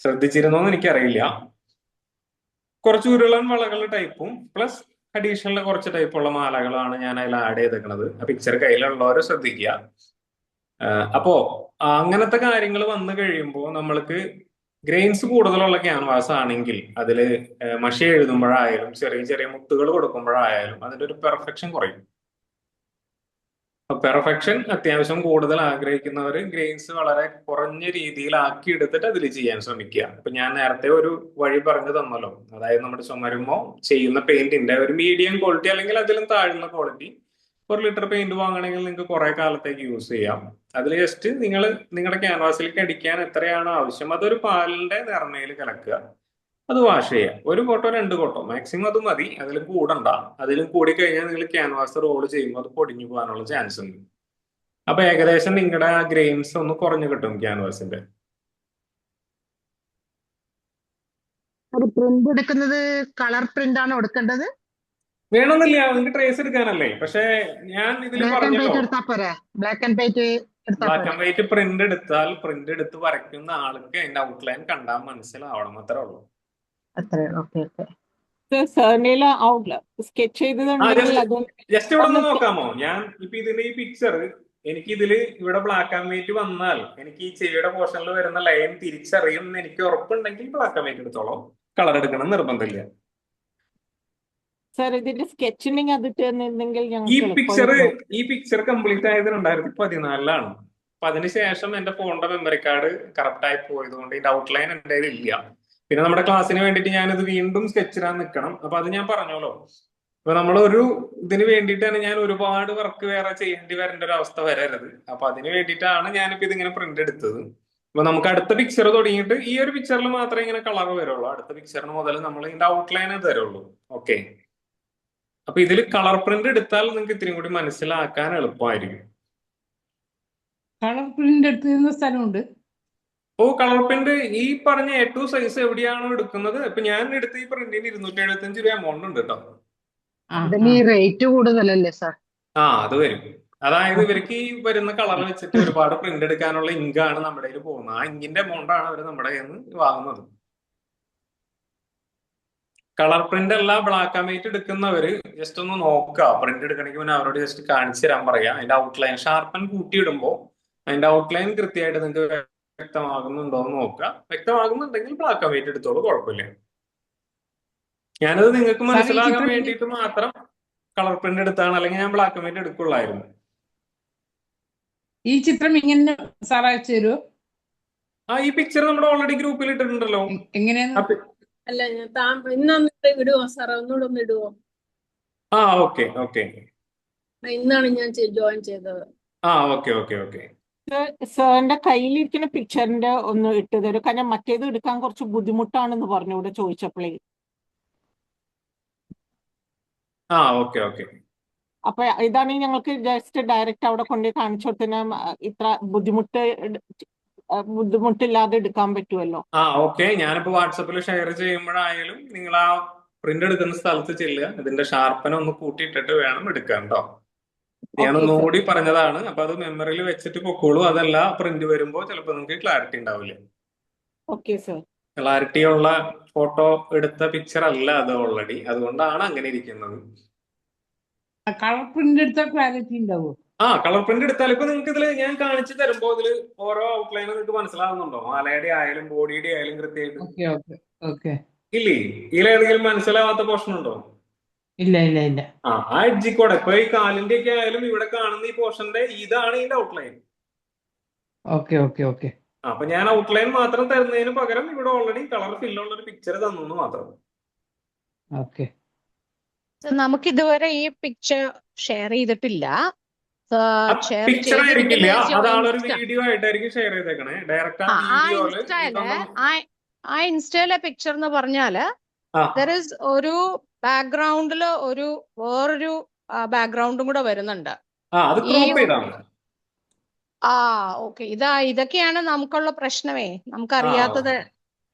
ശ്രദ്ധിച്ചിരുന്നോ എന്ന് എനിക്കറിയില്ല. കുറച്ച് ഉരുളൻ വളകൾ ടൈപ്പും പ്ലസ് അഡീഷണൽ കുറച്ച് ടൈപ്പുള്ള മാലകളാണ് ഞാൻ അതിൽ ആഡ് ചെയ്തേക്കുന്നത്. ആ പിക്ചർ കയ്യിലുള്ളവർ ശ്രദ്ധിക്കുക. അപ്പോ അങ്ങനത്തെ കാര്യങ്ങൾ വന്നു കഴിയുമ്പോൾ നമ്മൾക്ക് ഗ്രെയിൻസ് കൂടുതലുള്ള ക്യാൻവാസ് ആണെങ്കിൽ അതിൽ മഷി എഴുതുമ്പോഴായാലും ചെറിയ ചെറിയ മുത്തുകൾ കൊടുക്കുമ്പോഴായാലും അതിന്റെ ഒരു പെർഫെക്ഷൻ കുറയും. പെർഫെക്ഷൻ അത്യാവശ്യം കൂടുതൽ ആഗ്രഹിക്കുന്നവർ ഗ്രെയിൻസ് വളരെ കുറഞ്ഞ രീതിയിൽ ആക്കി എടുത്തിട്ട് അതിൽ ചെയ്യാൻ ശ്രമിക്കുക. ഇപ്പൊ ഞാൻ നേരത്തെ ഒരു വഴി പറഞ്ഞു തന്നല്ലോ, അതായത് നമ്മുടെ ചുമരുമോ ചെയ്യുന്ന പെയിന്റിന്റെ ഒരു മീഡിയം ക്വാളിറ്റി അല്ലെങ്കിൽ അതിലും താഴ്ന്ന ക്വാളിറ്റി 1 ലിറ്റർ പെയിന്റ് വാങ്ങണമെങ്കിൽ നിങ്ങൾക്ക് കുറെ കാലത്തേക്ക് യൂസ് ചെയ്യാം. അതിൽ ജസ്റ്റ് നിങ്ങൾ നിങ്ങളുടെ ക്യാൻവാസിലേക്ക് അടിക്കാൻ എത്രയാണോ ആവശ്യം അതൊരു പാലിന്റെ നിറമയിൽ കലക്കുക, അത് വാഷ് ചെയ്യാം. 1 കോട്ടോ 2 കോട്ടോ മാക്സിമം അത് മതി. അതിലും കൂടണ്ട. അതിലും കൂടി കഴിഞ്ഞാൽ നിങ്ങൾ ക്യാൻവാസ് റോൾ ചെയ്യുമ്പോൾ അത് പൊടിഞ്ഞു പോകാനുള്ള ചാൻസ് ഉണ്ട്. അപ്പൊ ഏകദേശം നിങ്ങളുടെ ആ ഗ്രെയിൻസ് ഒന്ന് കുറഞ്ഞു കിട്ടും ക്യാൻവാസിന്റെ. ഒരു പ്രിന്റ് എടുക്കുന്നത് കളർ പ്രിന്റ് ആണോ എടുക്കേണ്ടത്? വേണമെന്നില്ല, നിങ്ങൾക്ക് ട്രേസ് എടുക്കാനല്ലേ. പക്ഷെ ഞാൻ ഇതിൽ ബ്ലാക്ക് ആൻഡ് പറഞ്ഞല്ലോ, വൈറ്റ് എടുത്താൽ പോരെ? ബ്ലാക്ക് ആൻഡ് വൈറ്റ് എടുത്താൽ ബ്ലാക്ക് പോരെ? ആൻഡ് വൈറ്റ് പ്രിന്റ് എടുത്താൽ പ്രിന്റ് എടുത്ത് വരയ്ക്കുന്ന ആൾക്ക് അതിന്റെ ഔട്ട്ലൈൻ കണ്ടാൽ മനസ്സിലാവണം, അത്രേ ഉള്ളൂ. അത്രേ. Okay okay. സാറിന്റെ സ്കെച്ച് ചെയ്തതുണ്ടെങ്കിൽ അത് ജസ്റ്റ് ഇവിടെ ഒന്ന് നോക്കാമോ? ഞാൻ ഇപ്പൊ ഇതിന്റെ ഈ പിക്ചർ എനിക്ക് ഇതില് ഇവിടെ ബ്ലാക്ക് ആൻഡ് വൈറ്റ് വന്നാൽ എനിക്ക് ഈ ചെവിയുടെ പോർഷനിൽ വരുന്ന ലൈൻ തിരിച്ചറിയും എന്ന് എനിക്ക് ഉറപ്പുണ്ടെങ്കിൽ ബ്ലാക്ക് ആൻഡ് വൈറ്റ് എടുത്തോളൂ. കളർ എടുക്കണം നിർബന്ധമില്ല. സാർ ഇതിന്റെ സ്കെച്ചിങ് അതിട്ട് തന്നിരുന്നെങ്കിൽ ഈ ഞങ്ങൾക്ക് പിക്ചർ എളുപ്പമായിരുന്നു. ഈ പിക്ചർ കംപ്ലീറ്റ് ആയത് 2014 അപ്പൊ അതിനുശേഷം എന്റെ ഫോണിന്റെ മെമ്മറി കാർഡ് കറക്റ്റ് ആയി പോയതുകൊണ്ട് ഇതിന്റെ ഔട്ട്ലൈൻ എന്റെ കയ്യിൽ ഇല്ല. പിന്നെ നമ്മുടെ ക്ലാസ്സിന് വേണ്ടിയിട്ട് ഞാനിത് വീണ്ടും സ്കെച്ച് ഇടാൻ നിൽക്കണം. അപ്പൊ അത് ഞാൻ പറഞ്ഞോളൂ. ഇപ്പൊ നമ്മളൊരു ഇതിന് വേണ്ടിയിട്ടാണ് ഞാൻ ഒരുപാട് വർക്ക് വേറെ ചെയ്യേണ്ടി വരേണ്ട ഒരു അവസ്ഥ വരരുത്. അപ്പൊ അതിന് വേണ്ടിയിട്ടാണ് ഞാനിപ്പോ ഇതിങ്ങനെ പ്രിന്റ് എടുത്തത്. അപ്പൊ നമുക്ക് അടുത്ത പിക്ചർ തുടങ്ങിയിട്ട് ഈ ഒരു പിക്ചറിൽ മാത്രമേ ഇങ്ങനെ കളർ വരുള്ളൂ. അടുത്ത പിക്ചറിന് മുതൽ നമ്മൾ ഇതിന്റെ ഔട്ട്ലൈൻ തരുള്ളൂ. ഓക്കെ. അപ്പൊ ഇതിൽ കളർ പ്രിന്റ് എടുത്താൽ നിങ്ങൾക്ക് ഇത്തിരി കൂടി മനസ്സിലാക്കാൻ എളുപ്പമായിരിക്കും. കളർ പ്രിന്റ് എടുത്തിരുന്ന സ്ഥലമുണ്ട്. ഓ, കളർ പ്രിന്റ് ഈ പറഞ്ഞ A2 സൈസ് എവിടെയാണോ എടുക്കുന്നത്? ഇപ്പൊ ഞാൻ എടുത്ത ഈ പ്രിന്റിന് 275 രൂപ എമൗണ്ട് ഉണ്ട് കേട്ടോ. അതിന് റേറ്റ് കൂടുതലല്ലേ സാർ? അത് വരും. അതായത് ഇവർക്ക് ഈ വരുന്ന കളർ വെച്ചിട്ട് ഒരുപാട് പ്രിന്റ് എടുക്കാനുള്ള ഇങ്കാണ് നമ്മുടെ കയ്യിൽ പോകുന്നത്. ആ ഇങ്കിന്റെ എമൗണ്ട് ആണ് അവർ നമ്മുടെ കയ്യിൽ നിന്ന് വാങ്ങുന്നത്. കളർ പ്രിന്റ് അല്ല ബ്ലാക്ക് ആൻഡ് വൈറ്റ് എടുക്കുന്നവര് ജസ്റ്റ് ഒന്ന് നോക്കുക. പ്രിന്റ് എടുക്കണമെങ്കിൽ പിന്നെ അവരോട് ജസ്റ്റ് കാണിച്ചു തരാൻ പറയാം. അതിന്റെ ഔട്ട്ലൈൻ ഷാർപ്പൻ കൂട്ടിയിടുമ്പോൾ അതിന്റെ ഔട്ട്ലൈൻ കൃത്യമായിട്ട് നിങ്ങൾക്ക് വ്യക്തമാകുന്നുണ്ടോ എന്ന് നോക്കുക. വ്യക്തമാകുന്നുണ്ടെങ്കിൽ ബ്ലാക്ക് ആൻഡ് വൈറ്റ് എടുത്തോളൂ, കുഴപ്പമില്ല. ഞാനത് നിങ്ങൾക്ക് മനസ്സിലാകാൻ വേണ്ടിയിട്ട് മാത്രം കളർ പ്രിന്റ് എടുത്താണ്, അല്ലെങ്കിൽ ഞാൻ ബ്ലാക്ക് ആൻഡ് വൈറ്റ് എടുക്കുള്ളായിരുന്നു. ഈ ചിത്രം ഇങ്ങനെ സാർ അയച്ചു തരുമോ? ഈ പിക്ചർ നമ്മുടെ ഓൾറെഡി ഗ്രൂപ്പിൽ ഇട്ടിട്ടുണ്ടല്ലോ. എങ്ങനെയാന്ന് അല്ല ഇന്നൊന്നിട്ട് ഇടുവോ സാറേ? ഒന്നുകൂടെ ഒന്ന് ഇടുവോ? Okay okay. ഇന്നാണ് ഞാൻ ജോയിൻ ചെയ്തത്. Okay okay okay. സാറിന്റെ കയ്യിലിരിക്കുന്ന പിക്ചറിന്റെ ഒന്ന് ഇട്ട് തരും, കാരണം മറ്റേത് എടുക്കാൻ കുറച്ച് ബുദ്ധിമുട്ടാണെന്ന് പറഞ്ഞു ഇവിടെ ചോദിച്ചപ്പോഴേ. Okay okay. അപ്പൊ ഇതാണെങ്കിൽ ഞങ്ങൾക്ക് ജസ്റ്റ് ഡയറക്റ്റ് അവിടെ കൊണ്ടുപോയി കാണിച്ചു കൊടുത്താൽ ഇത്ര ബുദ്ധിമുട്ടില്ലാതെ എടുക്കാൻ പറ്റുമല്ലോ. ഓക്കെ. ഞാനിപ്പോ വാട്സപ്പിൽ ഷെയർ ചെയ്യുമ്പോഴായാലും നിങ്ങൾ ആ പ്രിന്റ് എടുക്കുന്ന സ്ഥലത്ത് ചെല്ലുക, ഇതിന്റെ ഷാർപ്പന ഒന്ന് കൂട്ടിയിട്ടിട്ട് വേണം എടുക്കാൻ കേട്ടോ. ഞാൻ Okay, ഒന്നുകൂടി പറഞ്ഞതാണ്. അപ്പൊ അത് മെമ്മറിയിൽ വെച്ചിട്ട് പൊക്കോളൂ. അതല്ല പ്രിന്റ് വരുമ്പോ ചിലപ്പോ നിങ്ങൾക്ക് ക്ലാരിറ്റി ഉണ്ടാവില്ല. Okay sir. ക്ലാരിറ്റി ഉള്ള ഫോട്ടോ എടുത്ത പിക്ചർ അല്ല അത് ഓൾറെഡി, അതുകൊണ്ടാണ് അങ്ങനെ ഇരിക്കുന്നത്. കളർ പ്രിന്റ് എടുത്താൽ ക്ലാരിറ്റി ഉണ്ടാവോ? കളർ പ്രിന്റ് എടുത്താൽ ഇപ്പൊ നിങ്ങൾക്ക് ഇതിൽ ഞാൻ കാണിച്ചു തരുമ്പോ ഇതില് ഓരോ ഔട്ട്ലൈൻ നിങ്ങൾക്ക് മനസ്സിലാവുന്നുണ്ടോ? മാലയുടെ ആയാലും ബോഡിയുടെ ആയാലും കൃത്യമായിട്ട് ഓക്കെ ഓക്കെ ഓക്കെ. ഇല്ലേ? ഇതിലേതെങ്കിലും മനസ്സിലാവാത്ത പോർഷൻ ഉണ്ടോ? ഇല്ല ഇല്ല ഇല്ല. ആ എഡ്ജിക്കോടെ ഇപ്പൊ ഈ കാലിന്റെ ഒക്കെ ആയാലും ഇവിടെ കാണുന്ന ഈ പോർഷന്റെ ഇതാണ് ഇതിന്റെ ഔട്ട്ലൈൻ. Okay okay okay. അപ്പൊ ഞാൻ ഔട്ട്ലൈൻ മാത്രം തരുന്നതിന് പകരം ഇവിടെ ഓൾറെഡി കളർ ഫില്ലുള്ള ഒരു പിക്ചർ തന്നു മാത്രം. ഓക്കെ. നമുക്ക് ഇതുവരെ ഈ പിക്ചർ ഷെയർ ചെയ്തിട്ടില്ല. ഷെയർ പിക്ചർ ആയിരിക്കില്ല, അത് ആളൊരു ചെയ്തിട്ടുണ്ടെങ്കിൽ വീഡിയോ ആയിട്ടായിരിക്കും ഷെയർ ചെയ്തേക്കണേ. ഡയറക്റ്റ് ആ ആ വീഡിയോയില് ഇൻസ്റ്റയില് ആ ഇൻസ്റ്റയിലെ പിക്ചർ എന്ന് പറഞ്ഞാല് ആ ദർ ഇസ് ഒരു ബാക്ക്ഗ്രൗണ്ടില് വേറൊരു ബാക്ക്ഗ്രൗണ്ടും കൂടെ വരുന്നുണ്ട്. അത് ഈ ക്രോപ്പ് ചെയ്താണ്. ഓക്കെ. ഇതൊക്കെയാണ് നമുക്കുള്ള പ്രശ്നമേ. നമുക്കറിയാത്തത്.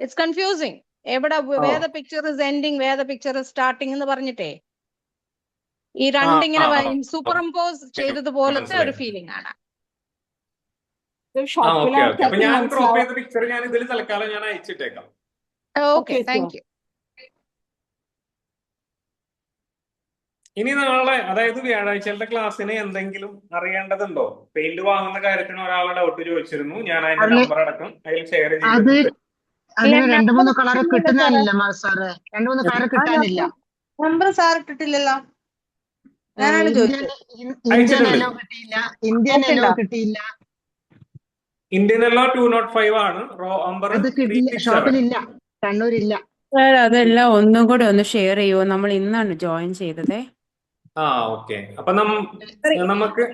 It's confusing. എവിടെ where the picture is ending, where the picture is starting എന്ന് പറഞ്ഞിട്ടേ ഈ രണ്ടിങ്ങനെ സൂപ്പർ ഇമ്പോസ് ചെയ്തതുപോലത്തെ ഒരു ഫീലിംഗ് ആണ്. Okay okay. അപ്പൊ ഞാൻ ക്രോപ്പ് ചെയ്ത പിക്ചർ ഞാൻ ഇതിൽ തൽക്കാലം ഞാൻ അയച്ചിട്ടേക്കാം. Okay, thank you. ഇനി നാളെ, അതായത് വ്യാഴാഴ്ചത്തെ ക്ലാസ്സിന് എന്തെങ്കിലും അറിയേണ്ടതുണ്ടോ? പെയിന്റ് വാങ്ങുന്ന കാര്യത്തിന് ഒരാളെ ഡൗട്ട് ചോദിച്ചിരുന്നു. ഞാൻ അതിന്റെ നമ്പർ അടക്കം അതിൽ ഷെയർ അത് ചെയ്തിട്ടുണ്ട്. അതിന് 2-3 കളർ കിട്ടുന്നില്ല സാറേ. 2-3 കളർ കിട്ടാനില്ല. നമ്പർ സാർ ഇട്ടിട്ടില്ലല്ലോ. ഞാനാണ് ചോദിച്ചത്. ഇന്ത്യൻ എല്ലോ കിട്ടിയില്ല. ഇന്ത്യൻ എല്ലോ കിട്ടിയില്ല. ഇന്ത്യൻ എല്ലോ 205 ആണ്. റോ നമ്പർ അത് കിട്ടില്ല, ഷോപ്പിലില്ല, കണ്ണൂരില്ല. സാർ അതെല്ലാം ഒന്നും കൂടെ ഒന്ന് ഷെയർ ചെയ്യുമോ? നമ്മൾ ഇന്നാണ് ജോയിൻ ചെയ്തതേ. ഓക്കെ. അപ്പൊ നമുക്ക്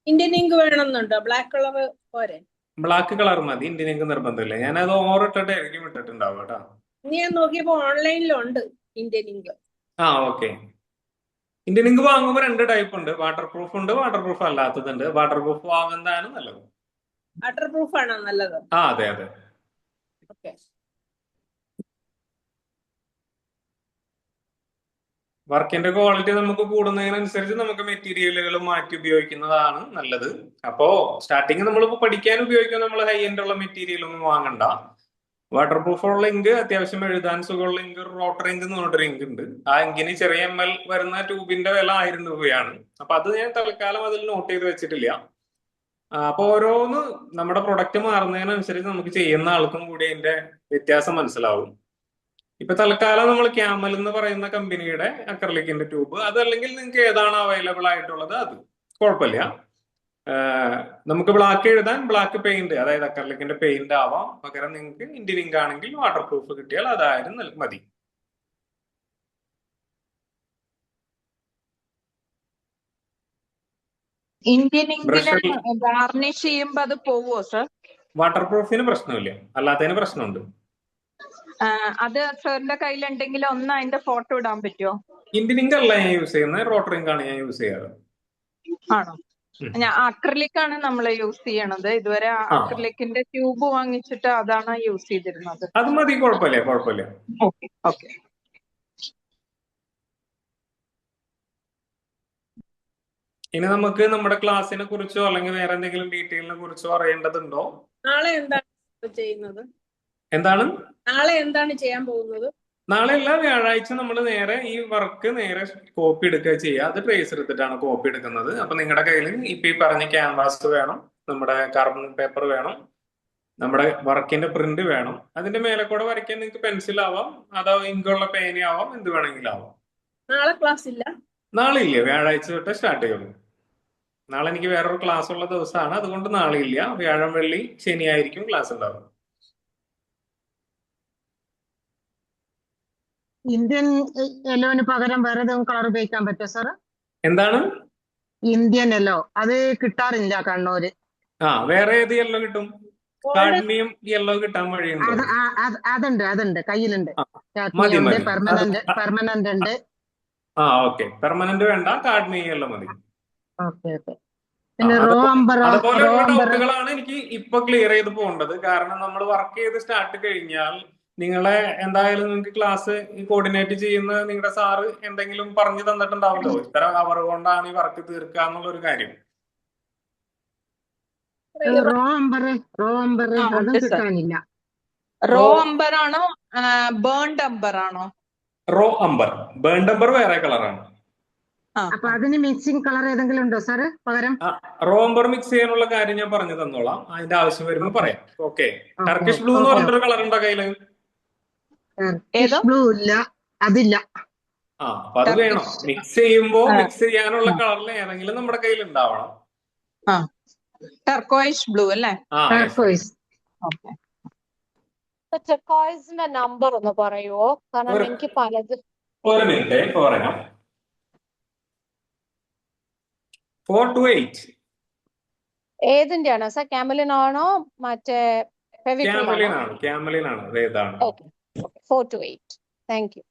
ഇന്ത്യൻ ഇങ്ക് വേണമെന്നുണ്ടോ? ബ്ലാക്ക് കളർ പോരെ? ബ്ലാക്ക് കളർ മതി, ഇന്ത്യൻ ഇങ്ക് നിർബന്ധമില്ല. ഞാനത് ഓറിട്ടിട്ടായിരിക്കും ഇട്ടിട്ടുണ്ടാവും കേട്ടോ. ഞാൻ നോക്കിയപ്പോ ഓൺലൈനിലുണ്ട് Indian ink. Okay. Indian ink വാങ്ങുമ്പോൾ 2 ടൈപ്പ് ഉണ്ട്. വാട്ടർ പ്രൂഫ് ഉണ്ട്, വാട്ടർ പ്രൂഫ് അല്ലാത്തതുണ്ട്. വാട്ടർ പ്രൂഫ് വാങ്ങുന്നതാണ് നല്ലത്. വാട്ടർ പ്രൂഫ് ആണോ നല്ലത്? അതെ അതെ. ഓക്കെ. വർക്കിന്റെ ക്വാളിറ്റി നമുക്ക് കൂടുന്നതിനനുസരിച്ച് നമുക്ക് മെറ്റീരിയലുകൾ മാറ്റി ഉപയോഗിക്കുന്നതാണ് നല്ലത്. അപ്പോ സ്റ്റാർട്ടിങ് നമ്മളിപ്പോ പഠിക്കാൻ ഉപയോഗിക്കുന്ന നമ്മൾ ഹൈ എൻഡ് ഉള്ള മെറ്റീരിയൽ ഒന്നും വാങ്ങണ്ട. വാട്ടർ പ്രൂഫ് ഉള്ള ഇങ്ക്, അത്യാവശ്യം എഴുതാൻ സുഖമുള്ള ഇങ്ക്, റോട്ടർ ഇങ്ക് എന്ന് പറഞ്ഞൊരു ഇങ്ക് ഉണ്ട്. ആ ഇങ്കിന് ചെറിയ ml വരുന്ന ട്യൂബിന്റെ വില 1000 രൂപയാണ്. അപ്പൊ അത് ഞാൻ തൽക്കാലം അതിൽ നോട്ട് ചെയ്ത് വെച്ചിട്ടില്ല. അപ്പൊ ഓരോന്ന് നമ്മുടെ പ്രൊഡക്റ്റ് മാറുന്നതിനനുസരിച്ച് നമുക്ക് ചെയ്യുന്ന ആൾക്കും കൂടി അതിന്റെ വ്യത്യാസം മനസ്സിലാവും. ഇപ്പൊ തൽക്കാലം നമ്മൾ ക്യാമൽ എന്ന് പറയുന്ന കമ്പനിയുടെ അക്രലിക്കിന്റെ ട്യൂബ്, അതല്ലെങ്കിൽ നിങ്ങൾക്ക് ഏതാണ് അവൈലബിൾ ആയിട്ടുള്ളത് അത് കുഴപ്പമില്ല. നമുക്ക് ബ്ലാക്ക് എഴുതാൻ ബ്ലാക്ക് പെയിന്റ്, അതായത് അക്രലിക്കിന്റെ പെയിന്റ് ആവാം. പകരം നിങ്ങൾക്ക് ഇന്ത്യൻ ഇങ്ക് ആണെങ്കിൽ വാട്ടർ പ്രൂഫ് കിട്ടിയാൽ അതായാലും മതി. ഇന്ത്യൻ ഇങ്കിന് ഗാർണിഷ് ചെയ്യുമ്പോ അത് പോവോ സർ? വാട്ടർ പ്രൂഫിന് പ്രശ്നമില്ല, അല്ലാത്തതിന് പ്രശ്നമുണ്ട്. അത് സാറിന്റെ കയ്യിലുണ്ടെങ്കിൽ ഒന്ന് അതിന്റെ ഫോട്ടോ ഇടാൻ പറ്റുമോ? ഇന്ത്യൻ ഇങ്ക് അല്ല ഞാൻ യൂസ് ചെയ്യുന്നത്, റോട്ടർ ഇങ്ക് ആണ് ഞാൻ യൂസ് ചെയ്യാറ്. ആണോ? ഞാൻ അക്രിലിക് ആണ് നമ്മൾ യൂസ് ചെയ്യണത്. ഇതുവരെ അക്രിലിക്കിന്റെ ട്യൂബ് വാങ്ങിച്ചിട്ട് അതാണ് യൂസ് ചെയ്തിരുന്നത്. അത് മതി, കുഴപ്പമില്ല കുഴപ്പമില്ല. Okay okay. ഇനി നമുക്ക് നമ്മുടെ ക്ലാസ്സിനെ കുറിച്ചോ അല്ലെങ്കിൽ വേറെ എന്തെങ്കിലും ഡീറ്റെയിലിനെ കുറിച്ചോ അറിയേണ്ടതുണ്ടോ? നാളെ എന്താണ് ചെയ്യുന്നത്? എന്താണ് നാളെ എന്താണ് ചെയ്യാൻ പോകുന്നത്? നാളെ അല്ല, വ്യാഴാഴ്ച നമ്മൾ നേരെ ഈ വർക്ക് നേരെ കോപ്പി എടുക്കുക ചെയ്യുക. അത് ട്രേസ് എടുത്തിട്ടാണ് കോപ്പി എടുക്കുന്നത്. അപ്പൊ നിങ്ങളുടെ കയ്യിൽ ഇപ്പൊ ഈ പറഞ്ഞ ക്യാൻവാസ് വേണം, നമ്മുടെ കാർബൺ പേപ്പർ വേണം, നമ്മുടെ വർക്കിന്റെ പ്രിന്റ് വേണം. അതിന്റെ മേലെ കൂടെ വരയ്ക്കാൻ നിങ്ങൾക്ക് പെൻസിൽ ആവാം, അതോ ഇങ്കുള്ള പേനയാവാം, എന്ത് വേണമെങ്കിലും ആവാം. നാളെ ക്ലാസ് ഇല്ല? നാളെ ഇല്ല, വ്യാഴാഴ്ച തൊട്ട് സ്റ്റാർട്ട് ചെയ്യുള്ളൂ. നാളെ എനിക്ക് വേറൊരു ക്ലാസ് ഉള്ള ദിവസമാണ്, അതുകൊണ്ട് നാളെ ഇല്ല. വ്യാഴം, വെള്ളി, ശനിയായിരിക്കും ക്ലാസ് ഉണ്ടാവും. ഇന്ത്യൻ യെല്ലോന് പകരം വേറെ ഏതെങ്കിലും കളർ ഉപയോഗിക്കാൻ പറ്റുമോ സാറ്? എന്താണ്? ഇന്ത്യൻ യെല്ലോ അത് കിട്ടാറില്ല കണ്ണൂര്. വേറെ ഏത് യെല്ലോ കിട്ടും? കാഡ്മിയം യെല്ലോ കിട്ടാൻ വഴിയുണ്ടോ? അതുണ്ട് കയ്യിലുണ്ട്. മതി ഉണ്ട്, മതി. പെർമനന്റ് ഉണ്ട്. ഓക്കെ, പെർമനന്റ് വേണ്ട, കാഡ്മിയം യെല്ലോ മതി. ഓക്കെ. പിന്നെ റോ അംബറോ? അതുപോലെയുള്ള ഡൗട്ടുകളാണ് എനിക്ക് ഇപ്പൊ ക്ലിയർ ചെയ്ത് പോകേണ്ടത്. കാരണം നമ്മൾ വർക്ക് ചെയ്ത് സ്റ്റാർട്ട് കഴിഞ്ഞാൽ നിങ്ങളെ എന്തായാലും നിങ്ങൾക്ക് ക്ലാസ് കോർഡിനേറ്റ് ചെയ്യുന്ന നിങ്ങളുടെ സാറ് എന്തെങ്കിലും പറഞ്ഞു തന്നിട്ടുണ്ടാവല്ലോ, ഇത്ര അവർ കൊണ്ടാണ് ഈ വർക്ക് തീർക്കുക എന്നുള്ള ഒരു കാര്യം. റോ അംബർ അതും കിട്ടാനില്ല. റോ അംബർ ആണോ ബേൺഡ് അംബർ ആണോ? റോ അംബർ, ബേൺഡ് അംബർ വേറെ കളറാണ്. അപ്പൊ അതിന് മിക്സിംഗ് കളർ ഏതെങ്കിലും ഉണ്ടോ സാറ് പകരം? റോ അംബർ മിക്സ് ചെയ്യാനുള്ള കാര്യം ഞാൻ പറഞ്ഞു തന്നോളാം, അതിന്റെ ആവശ്യം വരുമ്പോൾ പറയാം. ഓക്കെ. ടർക്കിഷ് ബ്ലൂ എന്ന് പറഞ്ഞിട്ടൊരു കളർ ഉണ്ടോ കയ്യില്? ബ്ലൂ ഇല്ല, അതില്ല. അപ്പൊ അത് വേണം. മിക്സ് ചെയ്യുമ്പോ മിക്സ് ചെയ്യാനുള്ള കളറിൽ ഏതെങ്കിലും നമ്മുടെ കയ്യിൽ ഉണ്ടാവണം. ടർക്കോയിഷ് ബ്ലൂ അല്ലേ? ടർക്കോയിസിന്റെ നമ്പർ ഒന്ന് പറയുവോ? കാരണം എനിക്ക് പലത്. ഒരു മിനിറ്റ് പറയാം. 428. ഏതിന്റെയാണ് സാർ? ക്യാമലിൻ ആണോ മറ്റേ ക്യാമലിൻ ആണ്. ഏതാണ്? 428. Thank you.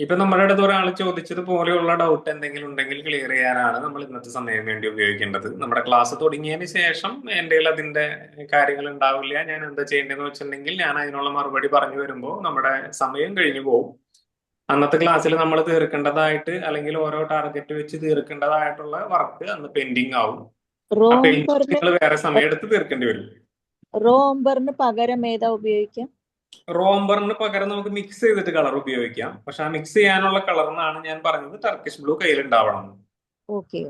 ഇപ്പൊ നമ്മുടെ അടുത്ത് ഒരാൾ ചോദിച്ചത് പോലെയുള്ള ഡൗട്ട് എന്തെങ്കിലും ഉണ്ടെങ്കിൽ ക്ലിയർ ചെയ്യാനാണ് നമ്മൾ ഇന്നത്തെ സമയം വേണ്ടി ഉപയോഗിക്കേണ്ടത്. നമ്മുടെ ക്ലാസ് തുടങ്ങിയതിന് ശേഷം എൻ്റെ അതിന്റെ കാര്യങ്ങൾ ഉണ്ടാവില്ല. ഞാൻ എന്താ ചെയ്യേണ്ടതെന്ന് വെച്ചിട്ടുണ്ടെങ്കിൽ ഞാൻ അതിനുള്ള മറുപടി പറഞ്ഞു വരുമ്പോൾ നമ്മുടെ സമയം കഴിഞ്ഞു പോകും. അന്നത്തെ ക്ലാസ്സിൽ നമ്മൾ തീർക്കേണ്ടതായിട്ട് അല്ലെങ്കിൽ ഓരോ ടാർഗറ്റ് വെച്ച് തീർക്കേണ്ടതായിട്ടുള്ള വർക്ക് അന്ന് പെൻഡിങ് ആവും. നിങ്ങൾ വേറെ സമയം എടുത്ത് തീർക്കേണ്ടി വരും. റോംബറിന് പകരം ഏതാ ഉപയോഗിക്കാം? റോംബറിന് പകരം നമുക്ക് മിക്സ് ചെയ്തിട്ട് കളർ ഉപയോഗിക്കാം. പക്ഷെ ആ മിക്സ് ചെയ്യാനുള്ള കളർ എന്നാണ് ഞാൻ പറഞ്ഞത് ടർക്കിഷ് ബ്ലൂ കയ്യിലുണ്ടാവണം. ഓക്കെ.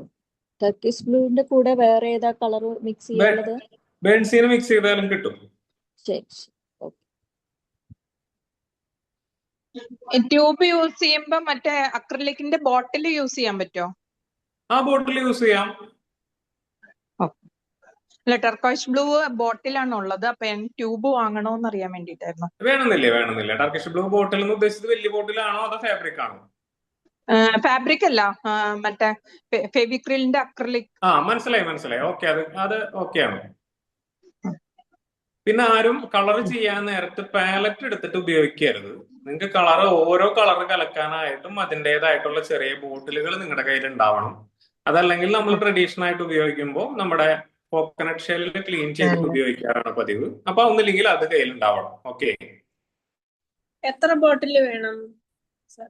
ടർക്കിഷ് ബ്ലൂവിന്റെ കൂടെ വേറെ ഏതാ കളർ മിക്സ് ചെയ്യാനുള്ളത്? ബേൺസീന് മിക്സ് ചെയ്താലും കിട്ടും. ശരി. ട്യൂബ് യൂസ് ചെയ്യുമ്പോ മറ്റേ അക്രിലിക്കിന്റെ ബോട്ടിൽ യൂസ് ചെയ്യാൻ പറ്റുമോ? ബോട്ടിൽ യൂസ് ചെയ്യാം. അല്ല, ടർക്കോയിഷ് ബ്ലൂ ബോട്ടിലാണ് ഉള്ളത്. അപ്പൊ ട്യൂബ് വാങ്ങണോന്ന് അറിയാൻ വേണ്ടിട്ടായിരുന്നു. വേണമെന്നില്ല. ടർക്കിഷ് ബ്ലൂ ബോട്ടിൽ എന്ന് ഉദ്ദേശിച്ചത് വലിയ ബോട്ടിലാണോ അതോ ഫാബ്രിക് ആണോ? ഫാബ്രിക് അല്ല, മറ്റേ ഫെവിക്രിലിന്റെ അക്രിലിക്. മനസ്സിലായി. ഓക്കെ, അത് ഓക്കെയാണ്. പിന്നെ ആരും കളർ ചെയ്യാൻ നേരത്ത് പാലറ്റ് എടുത്തിട്ട് ഉപയോഗിക്കരുത്. നിങ്ങൾക്ക് ഓരോ കളർ കലക്കാനായിട്ടും അതിൻ്റെതായിട്ടുള്ള ചെറിയ ബോട്ടിലുകൾ നിങ്ങളുടെ കയ്യിൽ ഉണ്ടാവണം. അതല്ലെങ്കിൽ നമ്മൾ ട്രഡീഷണൽ ആയിട്ട് ഉപയോഗിക്കുമ്പോൾ നമ്മുടെ കോക്കനട്ട് ഷെല്ല് ക്ലീൻ ചെയ്തിട്ട് ഉപയോഗിക്കാറാണ് പതിവ്. അപ്പൊ ഒന്നില്ലെങ്കിൽ അത് കയ്യിലുണ്ടാവണം. ഓക്കെ. എത്ര ബോട്ടില് വേണം സർ?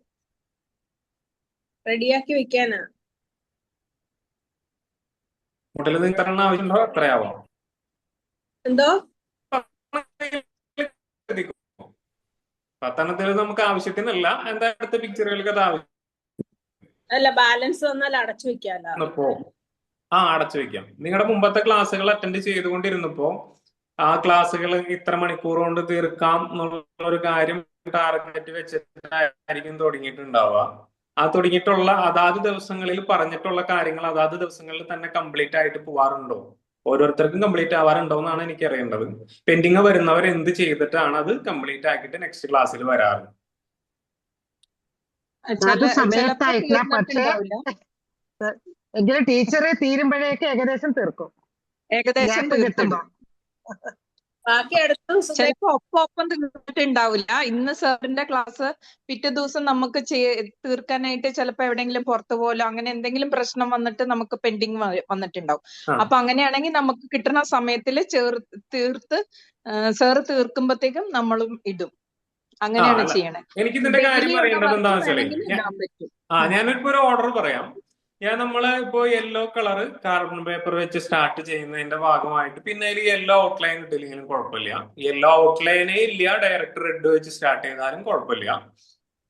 റെഡിയാക്കി വെക്കാനാ? ബോട്ടിൽ നിങ്ങൾക്ക് എത്ര ആവശ്യമുണ്ടോ അത്രയാവാം. എന്തോ? 10 നമുക്ക് ആവശ്യത്തിനല്ല, എന്താ അടുത്ത പിക്ചറുകൾക്ക് അത് ആവശ്യം. അല്ല, ബാലൻസ് വന്നാൽ അടച്ചു വെക്കാലോ. അടച്ചു വെക്കാം. നിങ്ങളുടെ മുമ്പത്തെ ക്ലാസ്സുകൾ അറ്റൻഡ് ചെയ്തുകൊണ്ടിരുന്നപ്പോ ആ ക്ലാസ്സുകൾ ഇത്ര മണിക്കൂർ കൊണ്ട് തീർക്കാം എന്നുള്ള ഒരു കാര്യം ടാർഗറ്റ് വെച്ചിട്ടായിരിക്കും തുടങ്ങിയിട്ടുണ്ടാവുക. തുടങ്ങിയിട്ടുള്ള അതാത് ദിവസങ്ങളിൽ പറഞ്ഞിട്ടുള്ള കാര്യങ്ങൾ അതാത് ദിവസങ്ങളിൽ തന്നെ കംപ്ലീറ്റ് ആയിട്ട് പോവാറുണ്ടോ? ഓരോരുത്തർക്കും കംപ്ലീറ്റ് ആവാറുണ്ടോ എന്നാണ് എനിക്ക് അറിയേണ്ടത്. പെൻഡിങ് വരുന്നവർ എന്ത് ചെയ്തിട്ടാണ് അത് കംപ്ലീറ്റ് ആക്കിയിട്ട് നെക്സ്റ്റ് ക്ലാസ്സിൽ വരാറ്? സമയത്തായിട്ടില്ല, പക്ഷേ എങ്കിലും ടീച്ചറെ തീരുമ്പോഴേക്ക് ഏകദേശം തീർക്കും. കിട്ടുമ്പോ ബാക്കി ചിലപ്പോ ഒപ്പം തീർന്നിട്ടുണ്ടാവില്ല. ഇന്ന് സാറിന്റെ ക്ലാസ് പിറ്റേ ദിവസം നമുക്ക് തീർക്കാനായിട്ട് ചിലപ്പോ എവിടെയെങ്കിലും പുറത്തു പോലോ അങ്ങനെ എന്തെങ്കിലും പ്രശ്നം വന്നിട്ട് നമുക്ക് പെൻഡിങ് വന്നിട്ടുണ്ടാവും. അപ്പൊ അങ്ങനെയാണെങ്കിൽ നമുക്ക് കിട്ടുന്ന സമയത്തിൽ തീർത്ത് സാറ് തീർക്കുമ്പോഴത്തേക്കും നമ്മളും ഇടും. അങ്ങനെയാണ് ചെയ്യണേ. എനിക്ക് ഇതിന്റെ കാര്യം അറിയേണ്ടത് എന്താണെന്ന് വെച്ചാൽ ഞാനിപ്പോ ഒരു ഓർഡർ പറയാം. നമ്മള് ഇപ്പോ യെല്ലോ കളർ കാർബൺ പേപ്പർ വെച്ച് സ്റ്റാർട്ട് ചെയ്യുന്നതിന്റെ ഭാഗമായിട്ട് പിന്നെ അതിൽ യെല്ലോ ഔട്ട്ലൈൻ ഇട്ടില്ലെങ്കിലും കുഴപ്പമില്ല. യെല്ലോ ഔട്ട്ലൈനേ ഇല്ല, ഡയറക്റ്റ് റെഡ് വെച്ച് സ്റ്റാർട്ട് ചെയ്താലും കുഴപ്പമില്ല.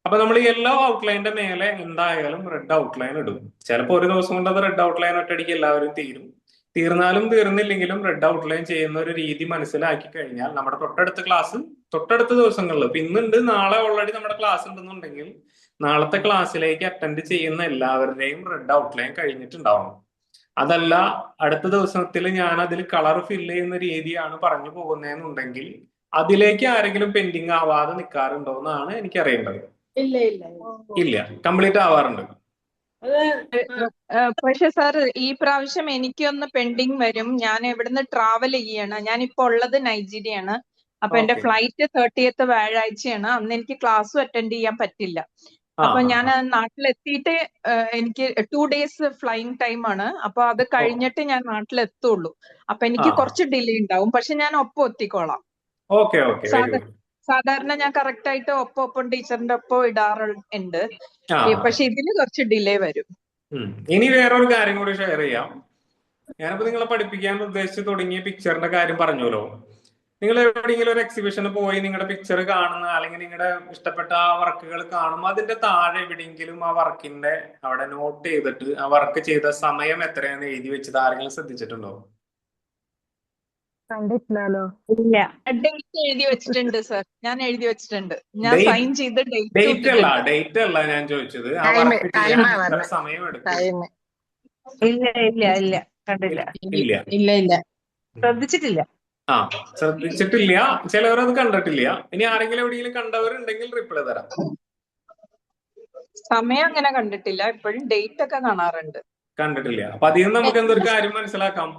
അപ്പൊ നമ്മൾ യെല്ലോ ഔട്ട്ലൈനിന്റെ മേലെ എന്തായാലും റെഡ് ഔട്ട്ലൈൻ ഇടും. ചിലപ്പോൾ ഒരു ദിവസം കൊണ്ട് അത് റെഡ് ഔട്ട്ലൈൻ ഒറ്റയടിക്ക് എല്ലാവരും തീർന്നാലും തീർന്നില്ലെങ്കിലും റെഡ് ഔട്ട്ലൈൻ ചെയ്യുന്ന ഒരു രീതി മനസ്സിലാക്കി കഴിഞ്ഞാൽ നമ്മുടെ തൊട്ടടുത്ത ദിവസങ്ങളിൽ ഇപ്പൊ ഇന്നുണ്ട്, നാളെ ഓൾറെഡി നമ്മുടെ ക്ലാസ് ഉണ്ടെന്നുണ്ടെങ്കിൽ നാളത്തെ ക്ലാസ്സിലേക്ക് അറ്റൻഡ് ചെയ്യുന്ന എല്ലാവരുടെയും റെഡ് ഔട്ട്ലൈൻ കഴിഞ്ഞിട്ടുണ്ടാവണം. അതല്ല അടുത്ത ദിവസത്തിൽ ഞാൻ അതിൽ കളർ ഫില്ല് ചെയ്യുന്ന രീതിയാണ് പറഞ്ഞു പോകുന്നതെന്നുണ്ടെങ്കിൽ അതിലേക്ക് ആരെങ്കിലും പെൻഡിങ് ആവാതെ നിൽക്കാറുണ്ടോ എന്നാണ് എനിക്ക് അറിയേണ്ടത്. ഇല്ല ഇല്ല ഇല്ല, കംപ്ലീറ്റ് ആവാറുണ്ട്. അത് പക്ഷെ സാർ ഈ പ്രാവശ്യം എനിക്കൊന്ന് പെൻഡിങ് വരും. ഞാൻ ഇവിടുന്ന് ട്രാവൽ ചെയ്യാണ്. ഞാനിപ്പോ ഉള്ളത് നൈജീരിയാണ്. അപ്പൊ എന്റെ ഓക്കെ. ഫ്ലൈറ്റ് 30th വ്യാഴാഴ്ചയാണ്. അന്ന് എനിക്ക് ക്ലാസ്സും അറ്റൻഡ് ചെയ്യാൻ പറ്റില്ല. ആ അപ്പൊ ആ ഞാൻ നാട്ടിലെത്തിയിട്ട് എനിക്ക് 2 days ഫ്ലൈയിങ് ടൈം ആണ്. അപ്പൊ അത് കഴിഞ്ഞിട്ട് ഞാൻ നാട്ടിലെത്തുള്ളൂ. അപ്പൊ എനിക്ക് കുറച്ച് ഡിലേ ഉണ്ടാവും. പക്ഷെ ഞാൻ ഒപ്പം എത്തിക്കോളാം. ഓക്കെ ഓക്കെ വെരി സാധാ- ഗുഡ്. സാധാരണ ഞാൻ കറക്റ്റ് ആയിട്ട് ഒപ്പം ടീച്ചറിന്റെ ഒപ്പം ഇടാറുണ്ട്. ആ പക്ഷെ ഇതിന് കുറച്ച് ഡിലേ വരും. ഇനി വേറൊരു കാര്യം കൂടി ഷെയർ ചെയ്യാം. ഞാനിപ്പോ നിങ്ങളെ പഠിപ്പിക്കാൻ ഉദ്ദേശിച്ച് തുടങ്ങിയ പിക്ചറിന്റെ കാര്യം പറഞ്ഞല്ലോ. നിങ്ങൾ എവിടെയെങ്കിലും ഒരു എക്സിബിഷന് പോയി നിങ്ങളുടെ പിക്ചർ കാണുന്ന അല്ലെങ്കിൽ നിങ്ങളുടെ ഇഷ്ടപ്പെട്ട ആ വർക്കുകൾ കാണുമ്പോൾ അതിന്റെ താഴെ എവിടെയെങ്കിലും ആ വർക്കിന്റെ അവിടെ നോട്ട് ചെയ്തിട്ട് ആ വർക്ക് ചെയ്ത സമയം എത്രയാണെന്ന് എഴുതി വെച്ചത് ആരെങ്കിലും ശ്രദ്ധിച്ചിട്ടുണ്ടോ? കണ്ടിട്ടില്ലല്ലോ. ഇല്ല. ഡേറ്റ് എഴുതി വെച്ചിട്ടുണ്ട് സർ. ഞാൻ എഴുതി വെച്ചിട്ടുണ്ട്. ഞാൻ Date- സൈൻ ചെയ്ത് ഡേറ്റ് ഡേറ്റ് അല്ല ഞാൻ ചോദിച്ചത്. ആ Time- വർക്ക് time ചെയ്യാൻ ആ എത്ര പറഞ്ഞെ. സമയം എടുക്കും? ടൈം ഇല്ല കണ്ടില്ല. ഇല്ല. ഇല്ല ശ്രദ്ധിച്ചിട്ടില്ല. ആ ശ്രദ്ധിച്ചിട്ടില്ല. ചിലവരത് കണ്ടിട്ടില്ല. ഇനി ആരെങ്കിലും എവിടെയെങ്കിലും കണ്ടവരുണ്ടെങ്കിൽ റിപ്ലൈ തരാം. സമയം അങ്ങനെ കണ്ടിട്ടില്ല. എപ്പോഴും ഡേറ്റ് ഒക്കെ കാണാറുണ്ട്. കണ്ടിട്ടില്ല. അപ്പൊ അതിൽ നിന്ന് നമുക്ക് എന്തൊരു കാര്യം മനസ്സിലാക്കാം.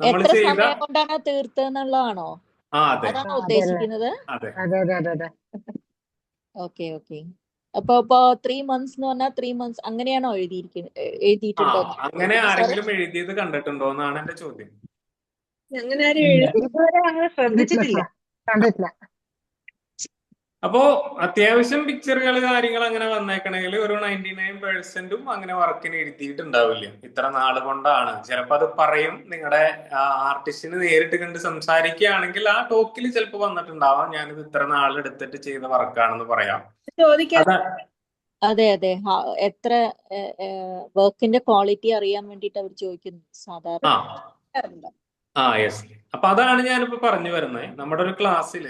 നമ്മൾ എത്ര ചെയ്ത സമയം കൊണ്ടാണ് തീർത്തതെന്നുള്ളതാണോ? അതെ അതാണോ ഉദ്ദേശിക്കുന്നത്? അതെ അതെ. Okay okay. അപ്പൊ 3 months എന്ന് പറഞ്ഞാൽ 3 months അങ്ങനെയാണോ എഴുതിയിട്ടുണ്ടോ? അങ്ങനെ ആരെങ്കിലും എഴുതിയത് കണ്ടിട്ടുണ്ടോ എന്നാണ് എന്റെ ചോദ്യം. അങ്ങനെ ആരും എഴുതി ഇതുവരെ അങ്ങനെ ശ്രദ്ധിച്ചിട്ടില്ല. കണ്ടിട്ടില്ല. അപ്പോ അത്യാവശ്യം പിക്ചറുകൾ കാര്യങ്ങൾ അങ്ങനെ വന്നേക്കണെങ്കിൽ ഒരു 99% അങ്ങനെ വർക്കിന് എഴുതിയിട്ടുണ്ടാവില്ല. ഇത്ര നാള് കൊണ്ടാണ്. ചിലപ്പോ അത് പറയും. നിങ്ങളുടെ ആർട്ടിസ്റ്റിന് നേരിട്ട് കണ്ട് സംസാരിക്കുകയാണെങ്കിൽ ആ ടോക്കിൽ ചിലപ്പോൾ വന്നിട്ടുണ്ടാവാം ഞാനിത് ഇത്ര നാളെടുത്തിട്ട് ചെയ്ത വർക്കാണെന്ന് പറയാം. ചോദിക്കാൻ അതെ എത്ര വർക്കിന്റെ ക്വാളിറ്റി അറിയാൻ വേണ്ടിട്ട് അവർ ചോദിക്കുന്നു സാധാരണ. യെസ്. അപ്പൊ അതാണ് ഞാനിപ്പോ പറഞ്ഞു വരുന്നത്. നമ്മുടെ ഒരു ക്ലാസ്സിൽ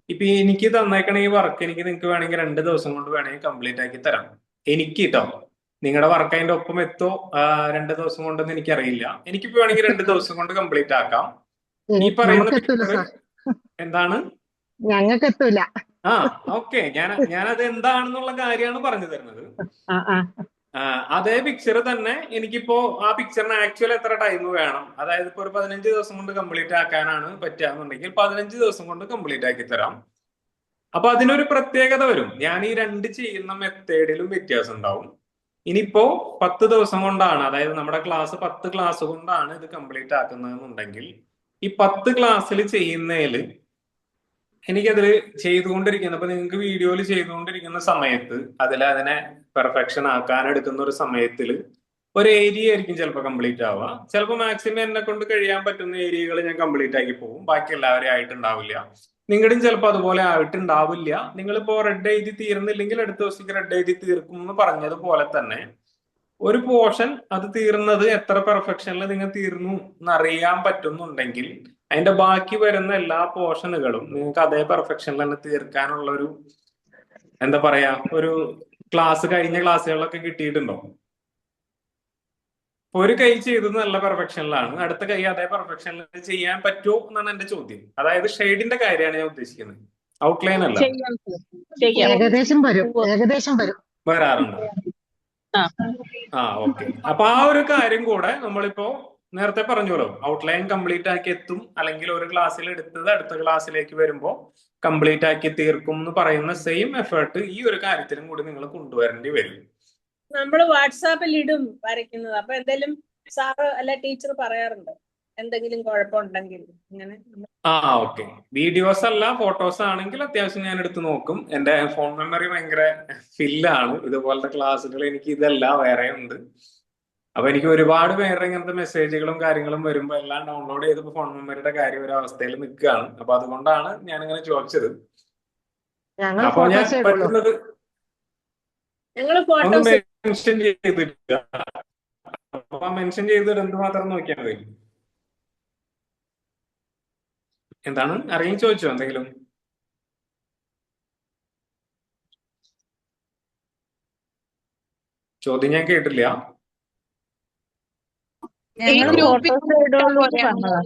ഇപ്പൊ എനിക്ക് തന്നേക്കണ ഈ വർക്ക് എനിക്ക് നിങ്ങൾക്ക് വേണമെങ്കിൽ 2 ദിവസം കൊണ്ട് വേണമെങ്കിൽ കംപ്ലീറ്റ് ആക്കി തരാം. എനിക്ക് കേട്ടോ. നിങ്ങളുടെ വർക്ക് അതിന്റെ ഒപ്പം എത്തോ 2 ദിവസം കൊണ്ടെന്ന് എനിക്കറിയില്ല. എനിക്കിപ്പോ വേണമെങ്കിൽ 2 ദിവസം കൊണ്ട് കംപ്ലീറ്റ് ആക്കാം. ഈ പറയുന്ന നമുക്ക് എത്തൂല picture സാർ. എന്താണ്? ഞങ്ങൾക്ക് എത്തൂല. ഓക്കെ. ഞാനത് എന്താണെന്നുള്ള കാര്യമാണ് പറഞ്ഞു തരുന്നത്. അതേ പിക്ചർ തന്നെ എനിക്കിപ്പോ ആ പിക്ചറിന് ആക്ച്വൽ എത്ര ടൈം വേണം, അതായത് ഇപ്പൊ ഒരു 15 ദിവസം കൊണ്ട് കംപ്ലീറ്റ് ആക്കാനാണ് പറ്റുകയെന്നുണ്ടെങ്കിൽ 15 ദിവസം കൊണ്ട് കംപ്ലീറ്റ് ആക്കി തരാം. അപ്പൊ അതിനൊരു പ്രത്യേകത വരും. ഞാൻ ഈ 2 ചെയ്യുന്ന മെത്തേഡിലും വ്യത്യാസം ഉണ്ടാവും. ഇനിയിപ്പോ 10 ദിവസം കൊണ്ടാണ്, അതായത് നമ്മുടെ ക്ലാസ് 10 ക്ലാസ് കൊണ്ടാണ് ഇത് കംപ്ലീറ്റ് ആക്കുന്നതെന്നുണ്ടെങ്കിൽ ഈ 10 ക്ലാസ്സിൽ ചെയ്യുന്നതിൽ എനിക്കതിൽ ചെയ്തുകൊണ്ടിരിക്കുന്ന, അപ്പൊ നിങ്ങൾക്ക് വീഡിയോയിൽ ചെയ്തുകൊണ്ടിരിക്കുന്ന സമയത്ത് അതിനെ പെർഫെക്ഷൻ ആക്കാൻ എടുക്കുന്ന ഒരു സമയത്തിൽ ഒരു ഏരിയ ആയിരിക്കും ചിലപ്പോൾ കംപ്ലീറ്റ് ആവുക. ചിലപ്പോൾ മാക്സിമം എന്നെ കൊണ്ട് കഴിയാൻ പറ്റുന്ന ഏരിയകൾ ഞാൻ കംപ്ലീറ്റ് ആക്കി പോകും. ബാക്കി എല്ലാവരും ആയിട്ടുണ്ടാവില്ല. നിങ്ങളുടെയും ചിലപ്പോൾ അതുപോലെ ആയിട്ടുണ്ടാവില്ല. നിങ്ങളിപ്പോ റെഡ് എഴുതി തീർന്നില്ലെങ്കിൽ അടുത്ത ദിവസത്തേക്ക് റെഡ് എഴുതി തീർക്കും എന്ന് പറഞ്ഞതുപോലെ തന്നെ ഒരു പോർഷൻ അത് തീർന്നത് എത്ര പെർഫെക്ഷനിൽ നിങ്ങൾ തീർന്നു എന്നറിയാൻ പറ്റുന്നുണ്ടെങ്കിൽ അതിന്റെ ബാക്കി വരുന്ന എല്ലാ പോർഷനുകളും നിങ്ങൾക്ക് അതേ പെർഫെക്ഷനിൽ തന്നെ തീർക്കാനുള്ള ഒരു എന്താ പറയാ ഒരു ക്ലാസ് കഴിഞ്ഞ ക്ലാസ്സുകളിലൊക്കെ കിട്ടിയിട്ടുണ്ടോ? ഒരു കൈ ചെയ്തത് നല്ല പെർഫെക്ഷനിലാണ്, അടുത്ത കൈ അതേ പെർഫെക്ഷനിൽ ചെയ്യാൻ പറ്റുമോ എന്നാണ് എന്റെ ചോദ്യം. അതായത് ഷെയ്ഡിന്റെ കാര്യമാണ് ഞാൻ ഉദ്ദേശിക്കുന്നത്, ഔട്ട്ലൈൻ അല്ല. ചെയ്യാം. ഏകദേശം വരും. വരാറുണ്ട്. ഓക്കെ. അപ്പൊ ആ ഒരു കാര്യം കൂടെ നമ്മളിപ്പോ നേരത്തെ പറഞ്ഞോളൂ, ഔട്ട്ലൈൻ കംപ്ലീറ്റ് ആക്കി എത്തും, അല്ലെങ്കിൽ ഒരു ക്ലാസ്സിൽ എടുത്തത് അടുത്ത ക്ലാസ്സിലേക്ക് വരുമ്പോൾ കംപ്ലീറ്റ് ആക്കി തീർക്കും എന്ന് പറയുന്ന സെയിം എഫേർട്ട് ഈ ഒരു കാര്യത്തിലും കൂടി നിങ്ങൾ കൊണ്ടുവരേണ്ടി വരും. നമ്മള് വാട്സാപ്പിൽ ഇടും വരയ്ക്കുന്നത്. അപ്പൊ എന്തെങ്കിലും സാറ് അല്ല ടീച്ചർ പറയാറുണ്ട് എന്തെങ്കിലും കുഴപ്പമുണ്ടെങ്കിൽ ഇങ്ങനെ. ഓക്കെ. വീഡിയോസ് അല്ല ഫോട്ടോസ് ആണെങ്കിൽ അത്യാവശ്യം ഞാൻ എടുത്ത് നോക്കും. എന്റെ ഫോൺ മെമ്മറി ഭയങ്കര ഫില്ലാണ്. ഇതുപോലത്തെ ക്ലാസ്സുകൾ എനിക്ക് ഇതല്ല വേറെ ഉണ്ട്. അപ്പൊ എനിക്ക് ഒരുപാട് പേരുടെ ഇങ്ങനത്തെ മെസ്സേജുകളും കാര്യങ്ങളും വരുമ്പോ എല്ലാം ഡൗൺലോഡ് ചെയ്തപ്പോ ഫോൺ മെമ്മറിയുടെ കാര്യം ഒരു അവസ്ഥയിൽ നിൽക്കുകയാണ്. അപ്പൊ അതുകൊണ്ടാണ് ഞാൻ ഇങ്ങനെ ചോദിച്ചത്. അപ്പൊ ഞാൻ പറ്റുന്നത് ഞങ്ങള് ഒന്ന് ഫോട്ടോസ് മെൻഷൻ ചെയ്തിട്ടില്ല. അപ്പൊ മെൻഷൻ ചെയ്തിട്ട് എന്തുമാത്രം നോക്കിയാൽ മതി. എന്താണ് അറിയാൻ ചോദിച്ചോ എന്തെങ്കിലും? ചോദ്യം ഞാൻ കേട്ടില്ല. ഈ ഞങ്ങള് ഹലോ. ഗ്രൂപ്പിൽ ഫോട്ടോസ് ഇട്ടാ ഇടുള്ളൂ പോരെ? പറഞ്ഞതാ.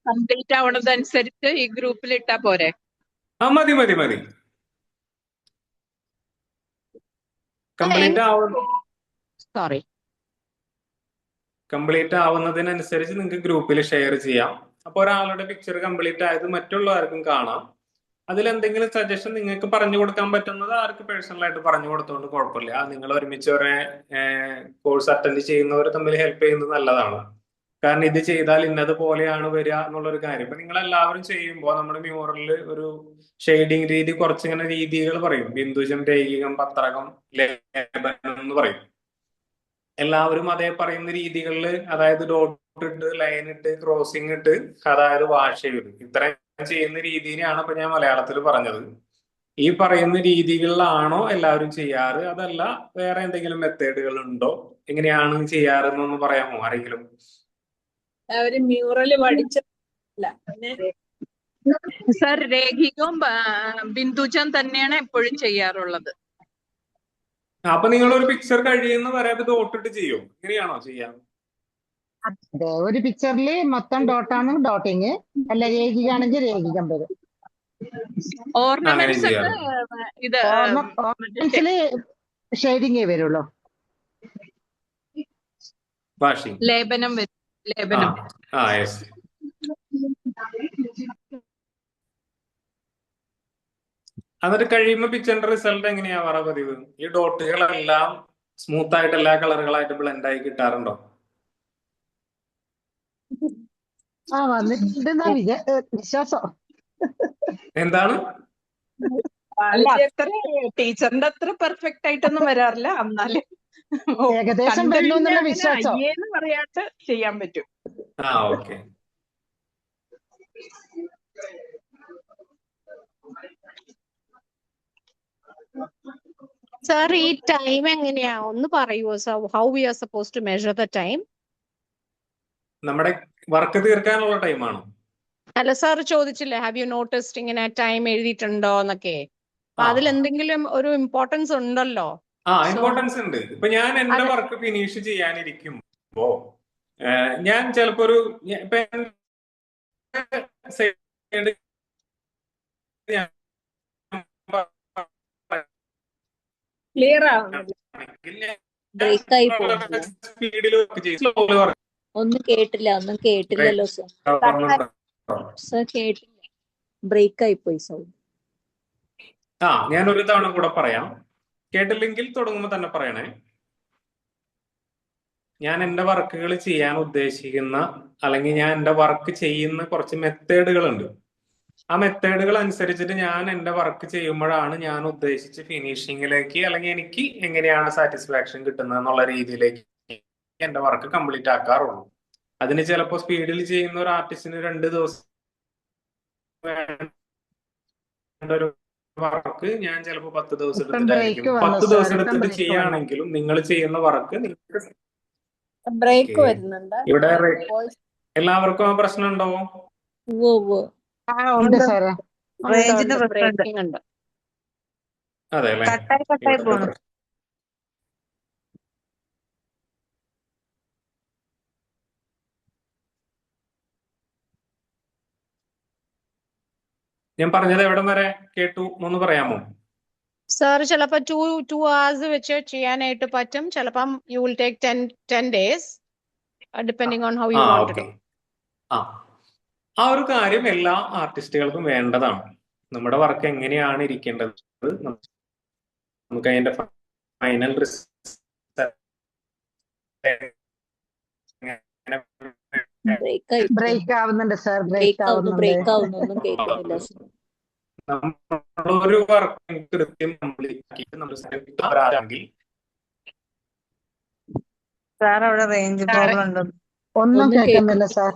കംപ്ലീറ്റ് ആവണതനുസരിച്ച് ഈ ഗ്രൂപ്പിൽ ഇട്ടാ പോരെ? മതി മതി മതി. Complete sorry. ആവുന്നതിനനുസരിച്ച് നിങ്ങൾക്ക് ഗ്രൂപ്പിൽ ഷെയർ ചെയ്യാം. അപ്പൊ ഒരാളുടെ പിക്ചർ കംപ്ലീറ്റ് ആയത് മറ്റുള്ളവർക്കും കാണാം. അതിലെന്തെങ്കിലും സജഷൻ നിങ്ങൾക്ക് പറഞ്ഞു കൊടുക്കാൻ പറ്റുന്നത് ആർക്ക് പേഴ്സണലായിട്ട് പറഞ്ഞു കൊടുത്തോണ്ട് കുഴപ്പമില്ല. നിങ്ങൾ ഒരുമിച്ച് ഒരു കോഴ്സ് അറ്റൻഡ് ചെയ്യുന്നവർ തമ്മിൽ ഹെൽപ്പ് ചെയ്യുന്നത് നല്ലതാണ്. കാരണം ഇത് ചെയ്താൽ ഇന്നത് പോലെയാണ് വരിക എന്നുള്ളൊരു കാര്യം. ഇപ്പൊ നിങ്ങൾ എല്ലാവരും ചെയ്യുമ്പോൾ നമ്മുടെ മ്യൂറലിൽ ഒരു ഷെയ്ഡിങ് രീതി കുറച്ചിങ്ങനെ രീതികൾ പറയും. ബിന്ദുജം, രേഖികം, പത്രകം, ലേപനം എന്ന് പറയും. എല്ലാവരും അതേ പറയുന്ന രീതികളിൽ, അതായത് ഡോട്ട് ഇട്ട്, ലൈൻ ഇട്ട്, ക്രോസിംഗ് ഇട്ട്, അതായത് വാഷ് ചെയ്ത് ഇത്രയും ചെയ്യുന്ന രീതിയാണ് ഇപ്പൊ ഞാൻ മലയാളത്തിൽ പറഞ്ഞത്. ഈ പറയുന്ന രീതികളിലാണോ എല്ലാവരും ചെയ്യാറ്, അതല്ല വേറെ എന്തെങ്കിലും മെത്തേഡുകൾ ഉണ്ടോ? എങ്ങനെയാണ് ചെയ്യാറ് എന്നൊന്ന് പറയാമോ ആരെങ്കിലും? അവര് മ്യൂറല് പഠിച്ചില്ല. പിന്നെ സർ, രേഖികവും ബിന്ദുജം തന്നെയാണ് എപ്പോഴും ചെയ്യാറുള്ളത്. അപ്പൊ നിങ്ങൾ ഒരു പിക്ചർ കഴിയുന്ന വരെ അത് ഡോട്ടിട്ട് ചെയ്യോ? ഇങ്ങനെയാണോ ചെയ്യാം? അതെ, ഒരു പിക്ചറിൽ മൊത്തം ഡോട്ടാണ് ഡോട്ടിങ്, അല്ല രേഖികാണെങ്കിൽ രേഖികം വരും. അങ്ങനെ ഓർണമെന്റ്സ് ഒക്കെ ചെയ്യാറുണ്ട്. ഇത് ഓർണമെന്റ്സിൽ ഷെയ്ഡിങ്ങേ വരുള്ളൂ. വാഷിംഗ്. ലേപനം വരും. ആ ലേപനം. ആ യെസ്. എന്നിട്ട് കഴിയുമ്പോ പിക്ചറിന്റെ റിസൾട്ട് എങ്ങനെയാവാറ പതിവ്? ഈ ഡോട്ടുകളെല്ലാം സ്മൂത്ത് ആയിട്ട് എല്ലാ കളറുകളായിട്ട് ബ്ലെൻഡ് ആയി കിട്ടാറുണ്ടോ? വന്നിട്ടുണ്ടെന്നാ വിശ്വാസം. എന്താണ്? അല്ല, അത്ര ടീച്ചറിന്റെ അത്ര പെർഫെക്റ്റ് ആയിട്ടൊന്നും വരാറില്ല. എന്നാലും ഏകദേശം കണ്ടു വരുന്നു കഴിഞ്ഞാൽ എന്നുള്ള അങ്ങനെ വിശ്വാസം. അയ്യേന്ന് പറയാണ്ട് ചെയ്യാൻ പറ്റും. ആ ഓക്കെ. സർ, ഈ ടൈം എങ്ങനെയാ ഒന്ന് പറയുമോ sir? How we are suppose to measure the time? നമ്മുടെ വർക്ക് തീർക്കാനുള്ള ടൈമാണോ? അല്ല, സാർ ചോദിച്ചില്ലേ ഹാവ് യു നോട്ടിസ്ഡ് ഇങ്ങനെ ടൈം എഴുതിയിട്ടുണ്ടോ എന്നൊക്കെ. അപ്പൊ ആ അതിലെന്തെങ്കിലും ഒരു ഇമ്പോർട്ടൻസ് ഉണ്ടല്ലോ. സോ ഇമ്പോർട്ടൻസ് ഉണ്ട്. ഇപ്പൊ ഞാൻ എന്റെ അതെ. വർക്ക് ഫിനിഷ് ചെയ്യാനിരിക്കുമ്പോ ഞാൻ ചിലപ്പോ ഒരു ഇപ്പൊ side ഞാൻ ക്ലിയർ ആവുന്നില്ല. ബ്രേക്ക് ആയി പോകുന്നില്ല. സ്പീഡിൽ വർക്ക് ചെയ്യും, സ്ലോയിൽ വർക്ക് ഒന്നും കേട്ടില്ലല്ലോ സർ. സർ കേട്ടില്ല, ബ്രേക്ക് ആയി പോയി സൗണ്ട്. ഞാൻ ഒരു തവണ കൂടെ പറയാം. കേട്ടില്ലെങ്കിൽ തുടങ്ങുമ്പോ തന്നെ പറയണേ. ഞാൻ എന്റെ വർക്കുകൾ ചെയ്യാൻ ഉദ്ദേശിക്കുന്ന, അല്ലെങ്കിൽ ഞാൻ എന്റെ വർക്ക് ചെയ്യുന്ന കുറച്ച് മെത്തേഡുകളുണ്ട്. ആ മെത്തേഡുകൾ അനുസരിച്ചിട്ട് ഞാൻ എന്റെ വർക്ക് ചെയ്യുമ്പോഴാണ് ഞാൻ ഉദ്ദേശിച്ച് ഫിനിഷിങ്ങിലേക്ക്, അല്ലെങ്കിൽ എനിക്ക് എങ്ങനെയാണ് സാറ്റിസ്ഫാക്ഷൻ കിട്ടുന്നത് എന്നുള്ള രീതിയിലേക്ക് എന്റെ വർക്ക് കംപ്ലീറ്റ് ആക്കാറുള്ളൂ. അതിന് ചിലപ്പോൾ സ്പീഡിൽ ചെയ്യുന്ന ഒരു ആർട്ടിസ്റ്റിന് 2 ദിവസം വേണ്ട ഒരു വർക്ക് ഞാൻ ചിലപ്പോൾ 10 ദിവസം ഇപ്പം എടുത്തിട്ടായിരിക്കും. ബ്രേക്ക് വന്നു 10 സാർ, ദിവസം ഇപ്പം എടുത്തിട്ട് ബ്രേക്ക് വന്നു. ചെയ്യുകയാണെങ്കിലും നിങ്ങൾ ചെയ്യുന്ന വർക്ക് നിങ്ങൾക്ക് ബ്രേക്ക് വരുന്നുണ്ട്. ഇവിടെ വോയിസ് എല്ലാവർക്കും ആ പ്രശ്നം ഉണ്ടോ? ഉവ്വ്. ഉണ്ട് സാറേ. റേഞ്ചിന്റെ പ്രശ്നമുണ്ട്. ബ്രേക്കിംഗ് ഉണ്ട്. അതെ അല്ലെ? കട്ടായി പോണു. ഞാൻ പറഞ്ഞത് എവിടം വരെ കേട്ടു ഒന്ന് പറയാമോ? സാർ, ചിലപ്പോ 2 hours വെച്ച് ചെയ്യാനായിട്ട് പറ്റും. ചിലപ്പം you will take 10 days depending on how you want to okay. Do. ആ ഒരു കാര്യം എല്ലാ ആർട്ടിസ്റ്റുകൾക്കും വേണ്ടതാണ്. നമ്മുടെ വർക്ക് എങ്ങനെയാണ് ഇരിക്കേണ്ടത്, നമുക്ക് അതിന്റെ ഫൈനൽ ബ്രേക്ക് ആയി ബ്രേക്ക് ആവുന്നുണ്ട് സാർ, ബ്രേക്ക് ആവുന്നു ഒന്നും കേൾക്കുന്നില്ല സർ. നമ്മളൊരു വർക്ക് കൃത്യം കംപ്ലീറ്റ് ആക്കിയിട്ട് നമ്മൾ ആണെങ്കിൽ സാർ, അവിടെ റേഞ്ച് പ്രോബ്ലം ഉണ്ട്. ഒന്നും കേൾക്കുന്നില്ല സാർ.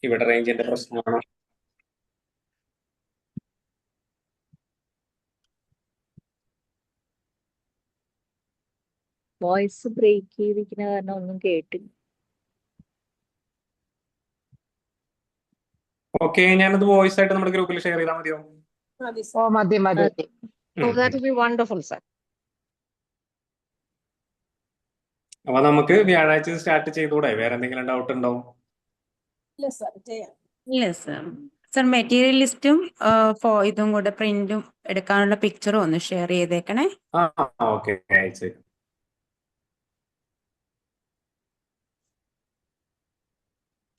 ഇവിടെ റേഞ്ചിന്റെ പ്രശ്നമാണ്. വോയിസ് ബ്രേക്ക് ചെയ്തിരിക്കുന്ന കാരണം ഒന്നും കേട്ടില്ല. ഓക്കെ, ഞാനത് വോയിസ് ആയിട്ട് നമ്മുടെ ഗ്രൂപ്പിൽ ഷെയർ ചെയ്താൽ മതിയോ? മതി ഓ മതി. അതെ. So that will be wonderful, sir. അപ്പൊ നമുക്ക് വ്യാഴാഴ്ച സ്റ്റാർട്ട് ചെയ്തുകൂടെ? വേറെ എന്തെങ്കിലും ഡൗട്ട് ഉണ്ടോ? ഇല്ല സാർ, ചെയ്യാം. ഇല്ല സർ. സർ മെറ്റീരിയൽ ലിസ്റ്റും ഇതും കൂടെ പ്രിന്റും എടുക്കാനുള്ള പിക്ചറും ഒന്ന് ഷെയർ ചെയ്തേക്കണേ. ഓക്കെ, അയച്ചു.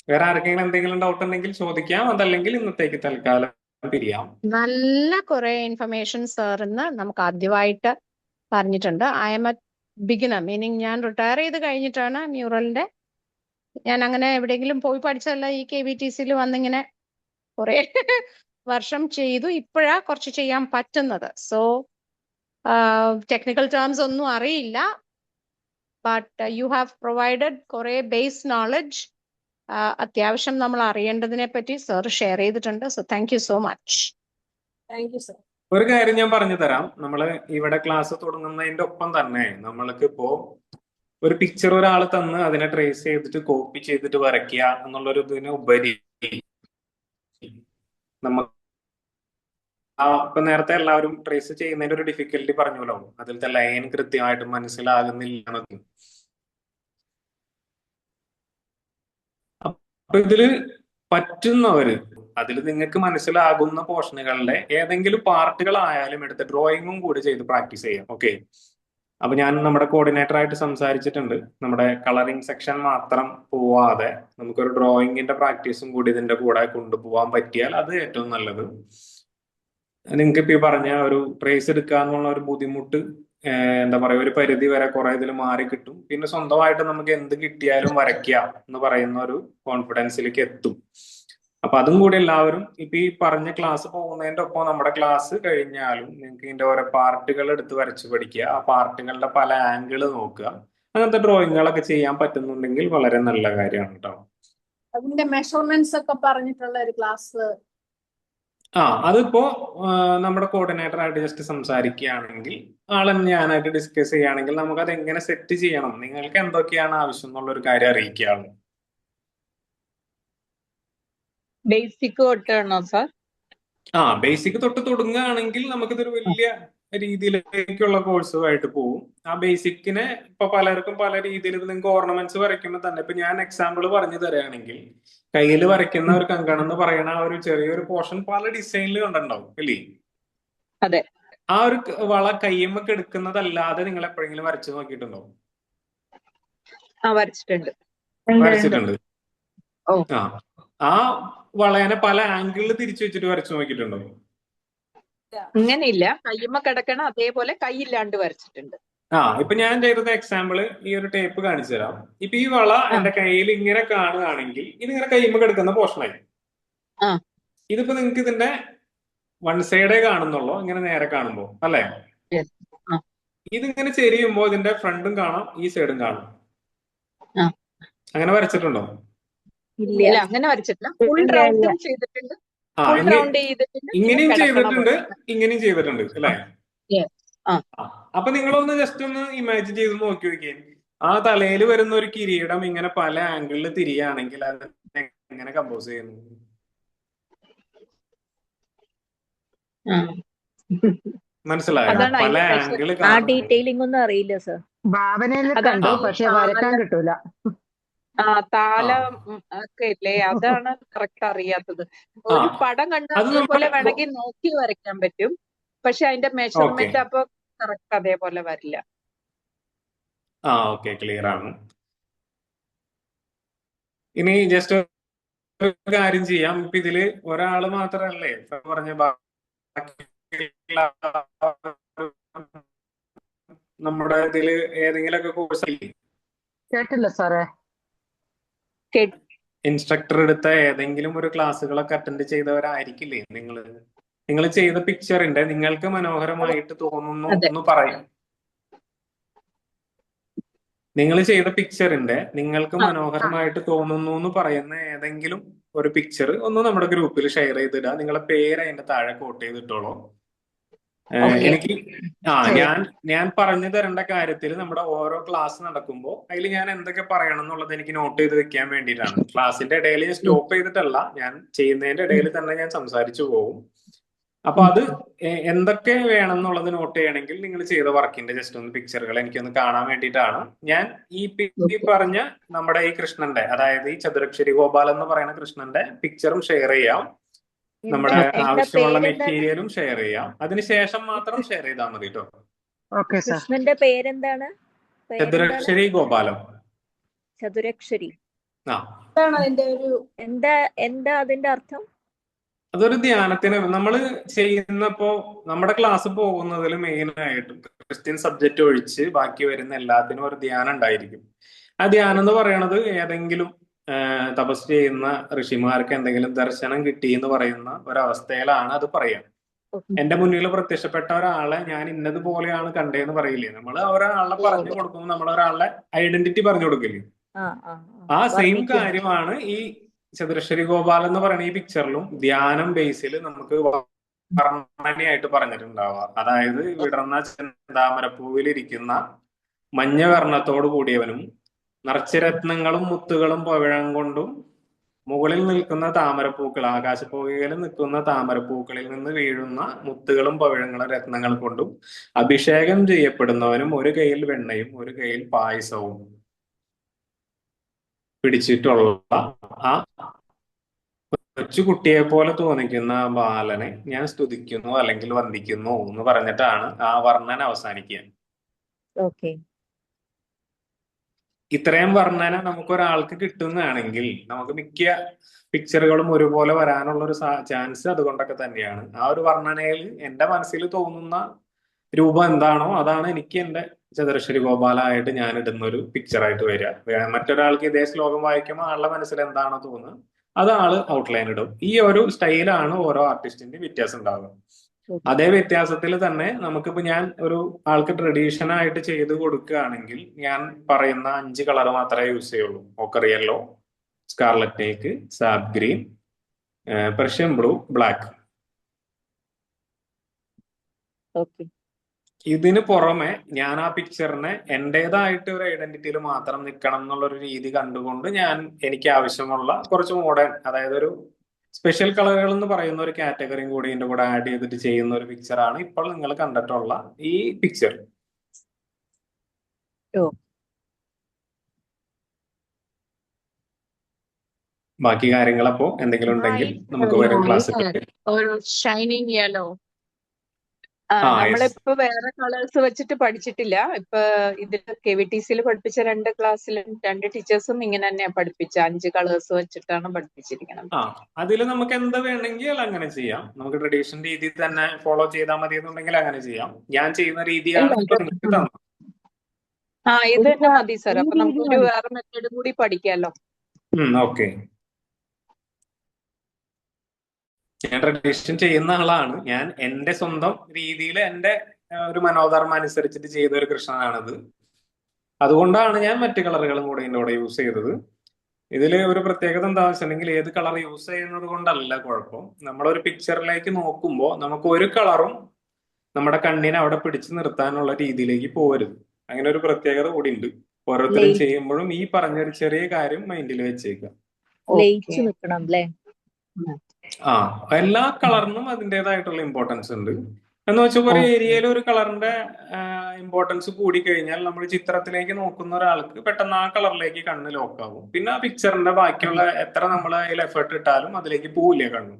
വേറെ ആർക്കെങ്കിലും എന്തെങ്കിലും ഡൗട്ട് ഉണ്ടെങ്കിൽ ചോദിക്കാം, അതല്ലെങ്കിൽ ഇന്നത്തേക്ക് തൽക്കാലം പിരിയാം. നല്ല കുറെ ഇൻഫർമേഷൻ സാറിന്ന് നമുക്ക് ആദ്യമായിട്ട് പറഞ്ഞിട്ടുണ്ട്. I M A beginner, meaning ഞാൻ റിട്ടയർ ചെയ്ത് കഴിഞ്ഞിട്ടാണ് മ്യൂറലിന്റെ, ഞാൻ അങ്ങനെ എവിടെയെങ്കിലും പോയി പഠിച്ചതല്ല, ഈ KVTC വന്നിങ്ങനെ കുറെ വർഷം ചെയ്തു. ഇപ്പോഴാ കുറച്ച് ചെയ്യാൻ പറ്റുന്നത്. സോ ടെക്നിക്കൽ ടേംസ് ഒന്നും അറിയില്ല, ബട്ട് യു ഹാവ് പ്രൊവൈഡഡ് കുറെ ബേസ് നോളജ്. അത്യാവശ്യം നമ്മൾ അറിയേണ്ടതിനെ പറ്റി സാർ ഷെയർ ചെയ്തിട്ടുണ്ട്. So thank you so much. Thank you sir. ഒരു കാര്യം ഞാൻ പറഞ്ഞു തരാം. നമ്മള് ഇവിടെ ക്ലാസ് തുടങ്ങുന്നതിന്റെ ഒപ്പം തന്നെ നമ്മൾക്ക് ഇപ്പോ ഒരു പിക്ചർ ഒരാൾ തന്ന് അതിനെ ട്രേസ് ചെയ്തിട്ട് കോപ്പി ചെയ്തിട്ട് വരയ്ക്കുക എന്നുള്ളൊരു ഇതിന് ഉപരി നമുക്ക് ഇപ്പൊ നേരത്തെ എല്ലാവരും ട്രേസ് ചെയ്യുന്നതിന്റെ ഒരു ഡിഫിക്കൽറ്റി പറഞ്ഞല്ലോ, അതിലത്തെ ലൈൻ കൃത്യമായിട്ട് മനസ്സിലാകുന്നില്ല എന്നൊക്കെ. അപ്പൊ ഇതില് പറ്റുന്നവര് അതിൽ നിങ്ങൾക്ക് മനസ്സിലാകുന്ന പോർഷനുകളുടെ ഏതെങ്കിലും പാർട്ടുകളായാലും എടുത്ത് ഡ്രോയിങ്ങും കൂടി ചെയ്ത് പ്രാക്ടീസ് ചെയ്യാം. ഓക്കെ, അപ്പൊ ഞാൻ നമ്മുടെ കോർഡിനേറ്റർ ആയിട്ട് സംസാരിച്ചിട്ടുണ്ട്. നമ്മുടെ കളറിംഗ് സെക്ഷൻ മാത്രം പോവാതെ നമുക്കൊരു ഡ്രോയിങ്ങിന്റെ പ്രാക്ടീസും കൂടി ഇതിന്റെ കൂടെ കൊണ്ടുപോകാൻ പറ്റിയാൽ അത് ഏറ്റവും നല്ലത്. നിങ്ങൾക്ക് ഇപ്പൊ ഈ പറഞ്ഞ ഒരു ട്രേസ് എടുക്കുക എന്നുള്ള ഒരു ബുദ്ധിമുട്ട് എന്താ പറയാ, ഒരു പരിധി വരെ കുറെ ഇതിൽ മാറി കിട്ടും. പിന്നെ സ്വന്തമായിട്ട് നമുക്ക് എന്ത് കിട്ടിയാലും വരയ്ക്കാം എന്ന് പറയുന്ന ഒരു കോൺഫിഡൻസിലേക്ക് എത്തും. അപ്പൊ അതും കൂടി എല്ലാവരും ഇപ്പൊ ഈ പറഞ്ഞ ക്ലാസ് പോകുന്നതിന്റെ ഒപ്പം നമ്മുടെ ക്ലാസ് കഴിഞ്ഞാലും നിങ്ങൾക്ക് ഇതിന്റെ ഓരോ പാർട്ടുകൾ എടുത്ത് വരച്ച് പഠിക്കുക. ആ പാർട്ടുകളുടെ പല ആംഗിള് നോക്കുക. അങ്ങനത്തെ ഡ്രോയിങ്ങുകളൊക്കെ ചെയ്യാൻ പറ്റുന്നുണ്ടെങ്കിൽ വളരെ നല്ല കാര്യമാണ് കേട്ടോ. അതിന്റെ മെഷർമെന്റ്സ് ഒക്കെ പറഞ്ഞിട്ടുള്ള ഒരു ക്ലാസ്. അതിപ്പോ നമ്മുടെ കോർഡിനേറ്റർ ആയിട്ട് ജസ്റ്റ് സംസാരിക്കുകയാണെങ്കിൽ, ആളെ ഞാനായിട്ട് ഡിസ്കസ് ചെയ്യുകയാണെങ്കിൽ നമുക്ക് അത് എങ്ങനെ സെറ്റ് ചെയ്യണം, നിങ്ങൾക്ക് എന്തൊക്കെയാണ് ആവശ്യം എന്നുള്ള ഒരു കാര്യം അറിയിക്കുകയാണ്. Basic തൊട്ടാണോ sir? ബേസിക് തൊട്ട് തുടങ്ങുകയാണെങ്കിൽ നമുക്കിതൊരു വലിയ രീതിയിലേക്കുള്ള കോഴ്സുമായിട്ട് പോകും. ആ ബേസിക്കിനെ ഇപ്പൊ പലർക്കും പല രീതിയിൽ നിങ്ങൾക്ക് ഓർണമെന്റ്സ് വരയ്ക്കുമ്പോൾ തന്നെ, ഇപ്പൊ ഞാൻ എക്സാമ്പിൾ പറഞ്ഞു തരികയാണെങ്കിൽ, കയ്യിൽ വരയ്ക്കുന്ന ഒരു കങ്കണം എന്ന് പറയുന്ന ആ ഒരു ചെറിയൊരു പോർഷൻ പല ഡിസൈനിൽ കണ്ടിട്ടുണ്ടാവും അല്ലേ? അതെ. ആ ഒരു വള കയ്യമ്മക്ക് എടുക്കുന്നതല്ലാതെ നിങ്ങൾ എപ്പോഴെങ്കിലും വരച്ചു നോക്കിയിട്ടുണ്ടോ? വരച്ചിട്ടുണ്ട്. ആ വളയനെ പല ആംഗിളിൽ തിരിച്ചു വെച്ചിട്ട് വരച്ചു നോക്കിയിട്ടുണ്ടോ? ഇങ്ങനെയില്ല, കയ്യുമ്മ കിടക്കണ അതേപോലെ കൈയില്ലാണ്ട് വരച്ചിട്ടുണ്ട്. ഇപ്പൊ ഞാൻ ചെയ്തത് എക്സാമ്പിള് ഈ ഒരു ടേപ്പ് കാണിച്ചു തരാം. ഇപ്പൊ ഈ വള എന്റെ കയ്യിൽ ഇങ്ങനെ കാണുകയാണെങ്കിൽ ഇതിങ്ങനെ കയ്യുമ്മ കിടക്കുന്ന പോർഷനായി. ഇതിപ്പോ നിങ്ങൾക്ക് ഇതിന്റെ വൺ സൈഡേ കാണുന്നുള്ളൂ, ഇങ്ങനെ നേരെ കാണുമ്പോ അല്ലേ? ഇതിങ്ങനെ ചെരിയുമ്പോ ഇതിന്റെ ഫ്രണ്ടും കാണാം, ഈ സൈഡും കാണാം. അങ്ങനെ വരച്ചിട്ടുണ്ടോ? ഇല്ല, അങ്ങനെ വരച്ചിട്ടില്ല. ഫുൾ റൗണ്ടും ചെയ്തിട്ടുണ്ട്, ഫുൾ റൗണ്ട് ചെയ്തിട്ടുണ്ട്, ഇങ്ങനെയും ചെയ്തിട്ടുണ്ട്, ഇങ്ങനെയും ചെയ്തിട്ടുണ്ട് അല്ലേ? അപ്പൊ നിങ്ങളൊന്ന് ജസ്റ്റ് ഒന്ന് ഇമാജിൻ ചെയ്ത് നോക്കി നോക്കിയേ. ആ തലയിൽ വരുന്ന ഒരു കിരീടം ഇങ്ങനെ പല ആംഗിളിൽ തിരിയാണെങ്കിൽ അത് എങ്ങനെ കമ്പോസ് ചെയ്യുന്നു? മനസ്സിലായോ? പല ആംഗിള് ആ ഡീറ്റെയിലിംഗ് ഒന്നും അറിയില്ല സർ. ഭാവനയിൽ കണ്ടു, പക്ഷെ വരക്കാൻ കിട്ടൂല. താലം ഒക്കെ ഇല്ലേ, അതാണ് കറക്റ്റ് അറിയാത്തത്. ഒരു പടം കണ്ടാൽ അതേപോലെ വേണമെങ്കിൽ നോക്കി വരയ്ക്കാൻ പറ്റും, പക്ഷെ അതിന്റെ മെഷർമെന്റ് അപ്പൊ കറക്റ്റ് അതേപോലെ വരില്ല. ഓക്കെ, ക്ലിയർ ആണ്. ഇനി ജസ്റ്റ് ഒരു കാര്യം ചെയ്യാം. ഇപ്പൊ ഇതില് ഒരാള് മാത്രല്ലേ പറഞ്ഞ, നമ്മുടെ ഇതില് ഏതെങ്കിലുമൊക്കെ കോഴ്സ് കേട്ടില്ല സാറേ. ഇൻസ്ട്രക്ടർ എടുത്ത ഏതെങ്കിലും ഒരു ക്ലാസ്സുകളൊക്കെ അറ്റൻഡ് ചെയ്തവരായിരിക്കില്ലേ നിങ്ങൾ ചെയ്ത പിക്ചറിന്റെ നിങ്ങൾക്ക് മനോഹരമായിട്ട് തോന്നുന്നു എന്ന് പറയാം. നിങ്ങൾ ചെയ്ത പിക്ചറിന്റെ നിങ്ങൾക്ക് മനോഹരമായിട്ട് തോന്നുന്നു എന്ന് പറയുന്ന ഏതെങ്കിലും ഒരു പിക്ചർ ഒന്ന് നമ്മുടെ ഗ്രൂപ്പിൽ ഷെയർ ചെയ്തിടുക. നിങ്ങളെ പേര് അതിന്റെ താഴെ കോട്ട് ചെയ്തിട്ടോളൂ. എനിക്ക് ഞാൻ പറഞ്ഞു തരേണ്ട കാര്യത്തിൽ നമ്മുടെ ഓരോ ക്ലാസ് നടക്കുമ്പോൾ അതിൽ ഞാൻ എന്തൊക്കെ പറയണം എന്നുള്ളത് എനിക്ക് നോട്ട് ചെയ്ത് വെക്കാൻ വേണ്ടിയിട്ടാണ്. ക്ലാസ്സിന്റെ ഇടയിൽ ഞാൻ സ്റ്റോപ്പ് ചെയ്തിട്ടല്ല, ഞാൻ ചെയ്യുന്നതിന്റെ ഇടയിൽ തന്നെ ഞാൻ സംസാരിച്ചു പോകും. അപ്പൊ അത് എന്തൊക്കെ വേണം എന്നുള്ളത് നോട്ട് ചെയ്യണമെങ്കിൽ നിങ്ങൾ ചെയ്ത വർക്കിന്റെ ജസ്റ്റ് ഒന്ന് പിക്ചറുകൾ എനിക്കൊന്ന് കാണാൻ വേണ്ടിയിട്ടാണ് ഞാൻ ഈ പറഞ്ഞ നമ്മുടെ ഈ കൃഷ്ണന്റെ, അതായത് ഈ ചതുരക്ഷരി ഗോപാലൻ എന്ന് പറയുന്ന കൃഷ്ണന്റെ പിക്ചറും ഷെയർ ചെയ്യാം, നമ്മുടെ ആവശ്യമുള്ള മെറ്റീരിയലും ഷെയർ ചെയ്യാം. അതിനുശേഷം മാത്രം ഷെയർ ചെയ്താൽ മതി കേട്ടോ. Okay sir. കൃഷ്ണന്റെ പേരെന്താണ്? ചതുരക്ഷരി ഗോപാലം. ചതുരക്ഷരി. ആ, എന്താണ് അതിന്റെ ഒരു എന്താ അതിന്റെ അർത്ഥം? അതൊരു ധ്യാനത്തിന് നമ്മൾ ചെയ്യുന്നപ്പോ നമ്മുടെ ക്ലാസ് പോകുന്നതിൽ മെയിൻ ആയിട്ടും ക്രിസ്ത്യൻ സബ്ജക്റ്റ് ഒഴിച്ച് ബാക്കി വരുന്ന എല്ലാത്തിനും ഒരു ധ്യാനം ഉണ്ടായിരിക്കും. ആ ധ്യാനം എന്ന് പറയണത് ഏതെങ്കിലും തപസ് ചെയ്യുന്ന ഋഷിമാർക്ക് എന്തെങ്കിലും ദർശനം കിട്ടി എന്ന് പറയുന്ന ഒരവസ്ഥയിലാണ് അത് പറയാം. എന്റെ മുന്നിൽ പ്രത്യക്ഷപ്പെട്ട ഒരാളെ ഞാൻ ഇന്നതുപോലെയാണ് കണ്ടേന്ന് പറയില്ലേ, നമ്മൾ ഒരാളെ പറഞ്ഞു കൊടുക്കുമ്പോൾ നമ്മൾ ഒരാളുടെ ഐഡന്റിറ്റി പറഞ്ഞു കൊടുക്കില്ലേ, ആ സെയിം കാര്യമാണ് ഈ ചതുരശ്വരി ഗോപാലൻ എന്ന് പറയുന്ന ഈ പിക്ചറിലും ധ്യാനം ബേസിൽ നമുക്ക് വർണ്ണനയായിട്ട് പറഞ്ഞിട്ടുണ്ടാവുക. അതായത് വിടർന്ന ചെന്താമരപ്പൂവിലിരിക്കുന്ന മഞ്ഞ വർണ്ണത്തോട് കൂടിയവനും നിറച്ചിരത്നങ്ങളും മുത്തുകളും പവിഴം കൊണ്ടും മുകളിൽ നിൽക്കുന്ന താമരപ്പൂക്കൾ, ആകാശപ്പൂകയിൽ നിൽക്കുന്ന താമരപ്പൂക്കളിൽ നിന്ന് വീഴുന്ന മുത്തുകളും പവിഴങ്ങളും രത്നങ്ങൾ കൊണ്ടും അഭിഷേകം ചെയ്യപ്പെടുന്നവനും ഒരു കൈയിൽ വെണ്ണയും ഒരു കൈയിൽ പായസവും പിടിച്ചിട്ടുള്ള ആ കൊച്ചുകുട്ടിയെ പോലെ തോന്നിക്കുന്ന ബാലനെ ഞാൻ സ്തുതിക്കുന്നു അല്ലെങ്കിൽ വന്ദിക്കുന്നു എന്ന് പറഞ്ഞിട്ടാണ് ആ വർണ്ണന അവസാനിക്കുക. ഇത്രയും വർണ്ണന നമുക്കൊരാൾക്ക് കിട്ടുന്നതാണെങ്കിൽ നമുക്ക് മിക്ക പിക്ചറുകളും ഒരുപോലെ വരാനുള്ള ഒരു ചാൻസ് അതുകൊണ്ടൊക്കെ തന്നെയാണ്. ആ ഒരു വർണ്ണനയിൽ എന്റെ മനസ്സിൽ തോന്നുന്ന രൂപം എന്താണോ അതാണ് എനിക്ക് എന്റെ ചതുരശ്വരി ഗോപാലമായിട്ട് ഞാൻ ഇടുന്ന ഒരു പിക്ചറായിട്ട് വരിക. മറ്റൊരാൾക്ക് ഇതേ ശ്ലോകം വായിക്കുമ്പോൾ ആളുടെ മനസ്സിൽ എന്താണോ തോന്നുന്നത് അത് ആള് ഔട്ട്ലൈൻ ഇടും. ഈ ഒരു സ്റ്റൈലാണ് ഓരോ ആർട്ടിസ്റ്റിന്റെ വ്യത്യാസം ഉണ്ടാകുക. അതേ വ്യത്യാസത്തിൽ തന്നെ നമുക്കിപ്പോ ഞാൻ ഒരു ആൾക്ക് ട്രഡീഷണൽ ആയിട്ട് ചെയ്ത് കൊടുക്കുകയാണെങ്കിൽ ഞാൻ പറയുന്ന 5 കളർ മാത്രമേ യൂസ് ചെയ്യുള്ളൂ. ഓക്കർ യെല്ലോ, സ്കാർലറ്റ് ടേക്ക്, സാബ് ഗ്രീൻ, പെർഷ്യൻ ബ്ലൂ, ബ്ലാക്ക്. ഇതിന് പുറമെ ഞാൻ ആ പിക്ചറിനെ എന്റേതായിട്ട് ഒരു ഐഡന്റിറ്റിയിൽ മാത്രം നിൽക്കണം എന്നുള്ളൊരു രീതി കണ്ടുകൊണ്ട് ഞാൻ എനിക്ക് ആവശ്യമുള്ള കുറച്ച് മോഡേൺ, അതായത് ഒരു സ്പെഷ്യൽ കളറുകൾ എന്ന് പറയുന്ന ഒരു കാറ്റഗറിയും കൂടി ഇതിന്റെ കൂടെ ആഡ് ചെയ്തിട്ട് ചെയ്യുന്ന ഒരു പിക്ചറാണ് ഇപ്പോൾ നിങ്ങൾ കണ്ടിട്ടുള്ള ഈ പിക്ചർ. ബാക്കി കാര്യങ്ങളപ്പോ എന്തെങ്കിലും ഉണ്ടെങ്കിൽ നമുക്ക് വരും ക്ലാസ്സിൽ. ഒരു ഷൈനിങ് യെല്ലോ. നമ്മളിപ്പോ വേറെ കളേഴ്സ് വെച്ചിട്ട് പഠിച്ചിട്ടില്ല. ഇപ്പൊ ഇതിൽ KVTC പഠിപ്പിച്ച 2 ക്ലാസ്സിലും 2 ടീച്ചേഴ്സും ഇങ്ങനെ തന്നെ പഠിപ്പിച്ച 5 കളേഴ്സ് വെച്ചിട്ടാണ് പഠിപ്പിച്ചിരിക്കുന്നത്. അതിൽ നമുക്ക് എന്ത് വേണമെങ്കിൽ അങ്ങനെ ചെയ്യാം. നമുക്ക് ട്രഡീഷണൽ രീതി തന്നെ ഫോളോ ചെയ്താൽ മതി എന്നുണ്ടെങ്കിൽ അങ്ങനെ ചെയ്യാം. ഞാൻ ചെയ്യുന്ന രീതിയാണ് ഇപ്പൊ നിങ്ങൾക്ക് തന്നത്. ഇത് തന്നെ മതി സാർ. അപ്പൊ നമുക്ക് വേറെ മെത്തേഡ് കൂടി പഠിക്കാമല്ലോ. ഓക്കെ. ഞാൻ ട്രഡീഷൻ ചെയ്യുന്ന ആളാണ്. ഞാൻ എന്റെ സ്വന്തം രീതിയിൽ എന്റെ ഒരു മനോധർമ്മം അനുസരിച്ചിട്ട് ചെയ്ത ഒരു കൃഷ്ണനാണിത്. അതുകൊണ്ടാണ് ഞാൻ മറ്റു കളറുകളും കൂടെ ഇതിന്റെ കൂടെ യൂസ് ചെയ്തത്. ഇതിൽ ഒരു പ്രത്യേകത എന്താ വെച്ചിട്ടുണ്ടെങ്കിൽ ഏത് കളർ യൂസ് ചെയ്യുന്നത് കൊണ്ടല്ല കുഴപ്പം. നമ്മളൊരു പിക്ചറിലേക്ക് നോക്കുമ്പോൾ നമുക്ക് ഒരു കളറും നമ്മുടെ കണ്ണിനെ അവിടെ പിടിച്ചു നിർത്താനുള്ള രീതിയിലേക്ക് പോകരുത്. അങ്ങനെ ഒരു പ്രത്യേകത കൂടി ഉണ്ട്. ഓരോരുത്തരും ചെയ്യുമ്പോഴും ഈ പറഞ്ഞൊരു ചെറിയ കാര്യം മൈൻഡിൽ വെച്ചേക്കാം. എല്ലാ കളറിനും അതിൻ്റെതായിട്ടുള്ള ഇമ്പോർട്ടൻസ് ഉണ്ട്. എന്ന് വെച്ചാൽ ഒരു ഏരിയയിൽ ഒരു കളറിന്റെ ഇമ്പോർട്ടൻസ് കൂടി കഴിഞ്ഞാൽ നമ്മൾ ചിത്രത്തിലേക്ക് നോക്കുന്ന ഒരാൾക്ക് പെട്ടെന്ന് ആ കളറിലേക്ക് കണ്ണ് ലോക്കാവും. പിന്നെ ആ പിക്ചറിന്റെ ബാക്കിയുള്ള എത്ര നമ്മൾ അതിൽ എഫേർട്ട് ഇട്ടാലും അതിലേക്ക് പോവില്ല കണ്ണു.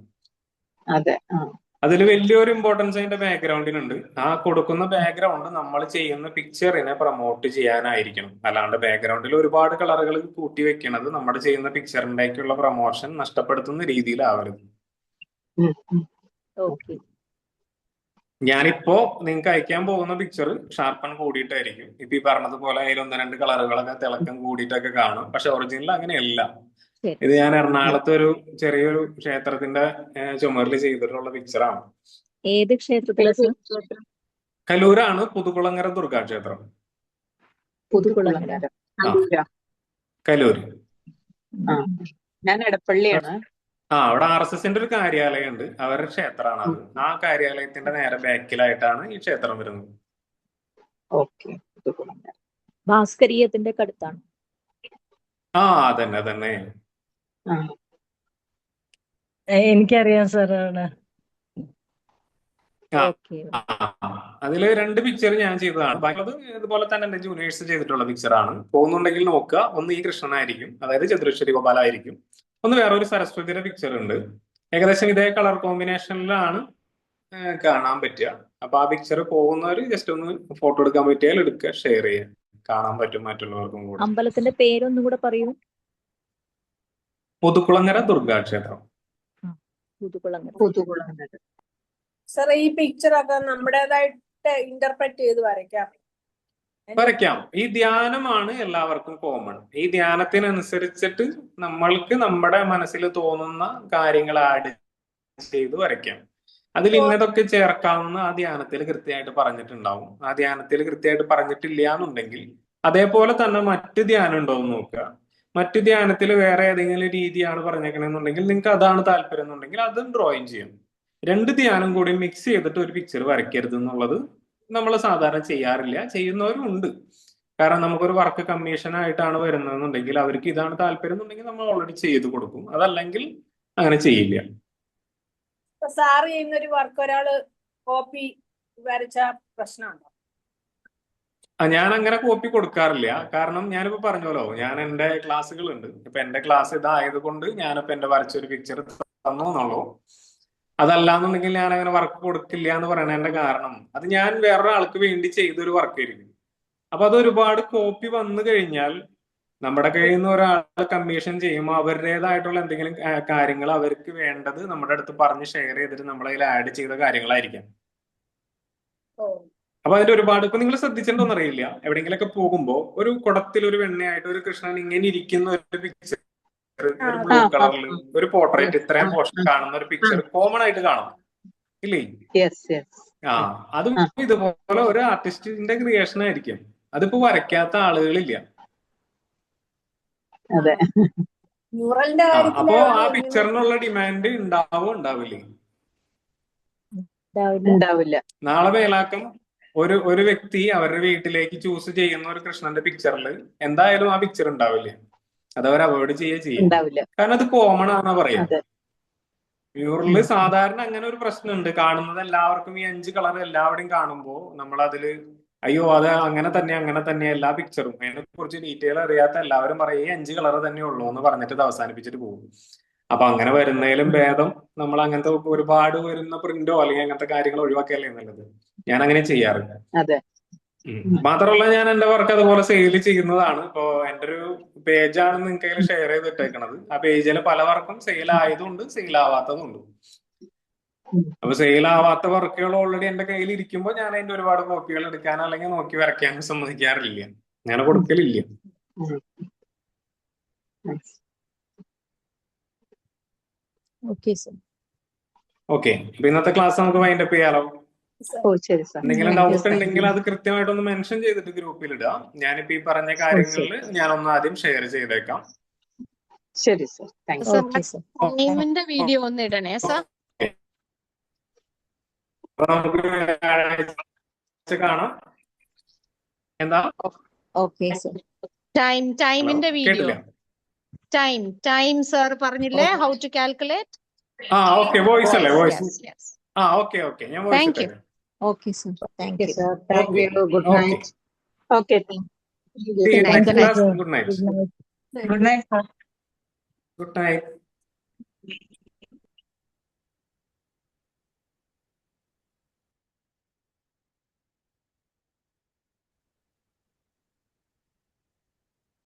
അതിൽ വലിയൊരു ഇമ്പോർട്ടൻസ് അതിന്റെ ബാക്ക്ഗ്രൗണ്ടിനുണ്ട്. ആ കൊടുക്കുന്ന ബാക്ക്ഗ്രൗണ്ട് നമ്മൾ ചെയ്യുന്ന പിക്ചറിനെ പ്രൊമോട്ട് ചെയ്യാനായിരിക്കണം. അല്ലാണ്ട് ബാക്ക്ഗ്രൗണ്ടിൽ ഒരുപാട് കളറുകൾ കൂട്ടി വെക്കണത് നമ്മുടെ ചെയ്യുന്ന പിക്ചറിന്റേക്കുള്ള പ്രൊമോഷൻ നഷ്ടപ്പെടുത്തുന്ന രീതിയിലാവരുത്. ഞാനിപ്പോ നിങ്ങൾക്ക് അയക്കാൻ പോകുന്ന പിക്ചർ ഷാർപ്പൺ കൂടിയിട്ടായിരിക്കും. ഇപ്പൊ ഈ പറഞ്ഞതുപോലെ അതിൽ 1-2 കളറുകളൊക്കെ തിളക്കം കൂടിയിട്ടൊക്കെ കാണും. പക്ഷെ ഒറിജിനൽ അങ്ങനെയല്ല. ഇത് ഞാൻ എറണാകുളത്ത് ഒരു ചെറിയൊരു ക്ഷേത്രത്തിന്റെ ചുമരിൽ ചെയ്തിട്ടുള്ള പിക്ചറാണ്. ഏത് ക്ഷേത്രത്തിലെ? കലൂരാണ്, പുതുകുളങ്ങര ദുർഗാ ക്ഷേത്രം. കലൂര്. ഞാൻ എടപ്പള്ളിയാണ്. അവിടെ RSSന്റെ ഒരു കാര്യാലയം ഉണ്ട്. അവരുടെ ക്ഷേത്രമാണ് അത്. ആ കാര്യാലയത്തിന്റെ നേരെ ബാക്കിലായിട്ടാണ് ഈ ക്ഷേത്രം വരുന്നത്. ഭാസ്കരീയത്തിന്റെ അടുത്താണ്. അതന്നെ തന്നെ. എനിക്കറിയാം സാർ. ആ ഓക്കെ അതില് 2 പിക്ചർ ഞാൻ ചെയ്തതാണ്. ബാക്കിയുള്ളത് ഇതുപോലെ തന്നെ എന്റെ ജൂനിയേഴ്സ് ചെയ്തിട്ടുള്ള പിക്ചറാണ്. പോകുന്നുണ്ടെങ്കിൽ നോക്കുക. ഒന്ന് ഈ കൃഷ്ണനായിരിക്കും, അതായത് ചതുരശ്ശേരി ഗോപാലായിരിക്കും. ഒന്ന് വേറൊരു സരസ്വതിയുടെ പിക്ചർ ഉണ്ട്. ഏകദേശം ഇതേ കളർ കോമ്പിനേഷനിലാണ് കാണാൻ പറ്റുക. അപ്പൊ ആ പിക്ചർ പോകുന്നവർ ജസ്റ്റ് ഒന്ന് ഫോട്ടോ എടുക്കാൻ പറ്റിയാൽ എടുക്കുക, ഷെയർ ചെയ്യുക, കാണാൻ പറ്റും മറ്റുള്ളവർക്കും കൂടെ. അമ്പലത്തിന്റെ പേരൊന്നും കൂടെ പറയൂ. പുതുക്കുളങ്ങര ദുർഗാക്ഷേത്രം. പുതുകുളങ്ങര. സർ ഈ പിക്ചറൊക്കെ നമ്മുടേതായിട്ട് ഇന്റർപ്രറ്റ് ചെയ്ത് വരയ്ക്കാം. വരയ്ക്കാം. ഈ ധ്യാനമാണ് എല്ലാവർക്കും കോമൺ. ഈ ധ്യാനത്തിനനുസരിച്ചിട്ട് നമ്മൾക്ക് നമ്മുടെ മനസ്സിൽ തോന്നുന്ന കാര്യങ്ങൾ ആഡ് ചെയ്ത് വരയ്ക്കാം. അതിൽ ഇന്നതൊക്കെ ചേർക്കാവുന്ന ആ ധ്യാനത്തിൽ കൃത്യമായിട്ട് പറഞ്ഞിട്ടുണ്ടാവും. ആ ധ്യാനത്തിൽ കൃത്യമായിട്ട് പറഞ്ഞിട്ടില്ല എന്നുണ്ടെങ്കിൽ അതേപോലെ തന്നെ മറ്റ് ധ്യാനം ഉണ്ടോ എന്ന് നോക്കുക. മറ്റ് ധ്യാനത്തിൽ വേറെ ഏതെങ്കിലും രീതിയാണ് പറഞ്ഞേക്കണെന്നുണ്ടെങ്കിൽ നിങ്ങൾക്ക് അതാണ് താല്പര്യം എന്നുണ്ടെങ്കിൽ അതും ഡ്രോയിങ് ചെയ്യും. 2 ധ്യാനം കൂടി മിക്സ് ചെയ്തിട്ട് ഒരു പിക്ചർ വരയ്ക്കരുത് എന്നുള്ളത് നമ്മൾ സാധാരണ ചെയ്യാറില്ല. ചെയ്യുന്നവരും ഉണ്ട്. കാരണം നമുക്കൊരു വർക്ക് കമ്മീഷൻ ആയിട്ടാണ് വരുന്നതെന്നുണ്ടെങ്കിൽ അവർക്ക് ഇതാണ് താല്പര്യം എന്നുണ്ടെങ്കിൽ നമ്മൾ ഓൾറെഡി ചെയ്ത് കൊടുക്കും. അതല്ലെങ്കിൽ അങ്ങനെ ചെയ്യില്ല. സാറ് ചെയ്യുന്ന ഒരു വർക്ക് ഒരാള് കോപ്പി വരച്ച പ്രശ്നമുണ്ടോ? ഞാൻ അങ്ങനെ കോപ്പി കൊടുക്കാറില്ല. കാരണം ഞാനിപ്പോ പറഞ്ഞല്ലോ, ഞാൻ എന്റെ ക്ലാസ്സുകളുണ്ട്. ഇപ്പൊ എന്റെ ക്ലാസ് ഇതായത് കൊണ്ട് ഞാനിപ്പോ എന്റെ വരച്ചൊരു പിക്ചർ തന്നു എന്നുള്ളൂ. അതല്ലാന്നുണ്ടെങ്കിൽ ഞാൻ അങ്ങനെ വർക്ക് കൊടുക്കില്ല എന്ന് പറയണതിന്റെ കാരണം അത് ഞാൻ വേറൊരാൾക്ക് വേണ്ടി ചെയ്തൊരു വർക്ക് ആയിരിക്കും. അപ്പൊ അത് ഒരുപാട് കോപ്പി വന്നു കഴിഞ്ഞാൽ നമ്മുടെ കയ്യിൽ നിന്ന് ഒരാൾ കമ്മീഷൻ ചെയ്യുമ്പോൾ അവരുടേതായിട്ടുള്ള എന്തെങ്കിലും കാര്യങ്ങൾ അവർക്ക് വേണ്ടത് നമ്മുടെ അടുത്ത് പറഞ്ഞ് ഷെയർ ചെയ്തിട്ട് നമ്മളതിൽ ആഡ് ചെയ്ത കാര്യങ്ങളായിരിക്കാം. അപ്പൊ അതിന്റെ ഒരുപാട് ഇപ്പൊ നിങ്ങൾ ശ്രദ്ധിച്ചിട്ടുണ്ടോന്ന് അറിയില്ല, എവിടെയെങ്കിലൊക്കെ പോകുമ്പോ ഒരു കുടത്തിൽ ഒരു വെണ്ണയായിട്ട് ഒരു കൃഷ്ണൻ ഇങ്ങനെ ഇരിക്കുന്ന ഒരു പിക്ചർ, ഒരു ബ്ലൂ കളറിൽ ഒരു പോർട്രേറ്റ് ഇത്രയും പോർഷൻ കാണുന്ന ഒരു പിക്ചർ കോമൺ ആയിട്ട് കാണാം, ഇല്ലേ? അതും ഇതുപോലെ ഒരു ആർട്ടിസ്റ്റിന്റെ ക്രിയേഷൻ ആയിരിക്കും. അതിപ്പോ വരയ്ക്കാത്ത ആളുകളില്ല. അപ്പോ ആ പിക്ചറിനുള്ള ഡിമാൻഡ് ഉണ്ടാവില്ലേ? ഉണ്ടാവില്ല. നാളെ മേലാക്കം ഒരു വ്യക്തി അവരുടെ വീട്ടിലേക്ക് ചൂസ് ചെയ്യുന്ന ഒരു കൃഷ്ണന്റെ പിക്ചറിൽ എന്തായാലും ആ പിക്ചർ ഉണ്ടാവില്ല. അത് അവർ അവോയ്ഡ് ചെയ്യും. കാരണം അത് കോമൺ ആണെന്നാ പറയാം. മ്യൂറലില് സാധാരണ അങ്ങനെ ഒരു പ്രശ്നമുണ്ട്. കാണുന്നത് എല്ലാവർക്കും ഈ 5 കളർ എല്ലാവരുടെയും കാണുമ്പോൾ നമ്മൾ അതില് അയ്യോ അത് അങ്ങനെ തന്നെ എല്ലാ പിക്ചറും അതിനെ കുറിച്ച് ഡീറ്റെയിൽ അറിയാത്ത എല്ലാവരും പറയും ഈ 5 കളർ തന്നെ ഉള്ളൂ എന്ന് പറഞ്ഞിട്ട് ഇത് അവസാനിപ്പിച്ചിട്ട് പോകും. അപ്പൊ അങ്ങനെ വരുന്നതിലും ഭേദം നമ്മൾ അങ്ങനത്തെ ഒരുപാട് വരുന്ന പ്രിന്റോ അല്ലെങ്കിൽ അങ്ങനത്തെ കാര്യങ്ങൾ ഒഴിവാക്കിയല്ലേ നല്ലത്. ഞാൻ അങ്ങനെ ചെയ്യാറില്ല. മാത്രമല്ല ഞാൻ എന്റെ വർക്ക് അതുപോലെ സെയിൽ ചെയ്യുന്നതാണ്. ഇപ്പോ എന്റെ ഒരു പേജാണ് നിങ്ങൾക്ക് ഷെയർ ചെയ്തിട്ടേക്കണത്. ആ പേജിൽ പല വർക്കും സെയിൽ ആയതുണ്ട്, സെയിൽ ആവാത്തതുണ്ട്. അപ്പൊ സെയിൽ ആവാത്ത വർക്കുകൾ ഓൾറെഡി എന്റെ കയ്യിൽ ഇരിക്കുമ്പോൾ ഞാൻ അതിന്റെ ഒരുപാട് കോപ്പികൾ എടുക്കാനോ അല്ലെങ്കിൽ നോക്കി വരയ്ക്കാനോ സമ്മതിക്കാറില്ല. ഞാൻ കൊടുക്കലില്ല. ഓക്കെ, അപ്പൊ ഇന്നത്തെ ക്ലാസ് നമുക്ക് വൈൻഡ് അപ്പ് ചെയ്യാലോ? എന്തെങ്കിലും ഡൗട്ട് ഉണ്ടെങ്കിൽ അത് കൃത്യമായിട്ടൊന്ന് മെൻഷൻ ചെയ്തിട്ട് ഗ്രൂപ്പിൽ ഇടുക. ഞാനിപ്പോ ഈ പറഞ്ഞ കാര്യങ്ങളിൽ ഞാനൊന്ന് ആദ്യം ഷെയർ ചെയ്തേക്കാം. ശരി സർ, ടൈമിന്റെ വീഡിയോ ഒന്ന് ഇടണേ സർ. അപ്പൊ നമുക്ക് വ്യാഴാഴ്ച കാണാം. എന്താ ടൈമിന്റെ വീഡിയോ ടൈം സർ പറഞ്ഞില്ലേ, how to calculate. Okay, voice അല്ലേ? വോയിസ്. ഓക്കെ ഞാൻ വോയിസ് ഇട്ടേക്കാം. Okay sir, thank you. Thank you. Good night. Okay, good night. Good night. Good night.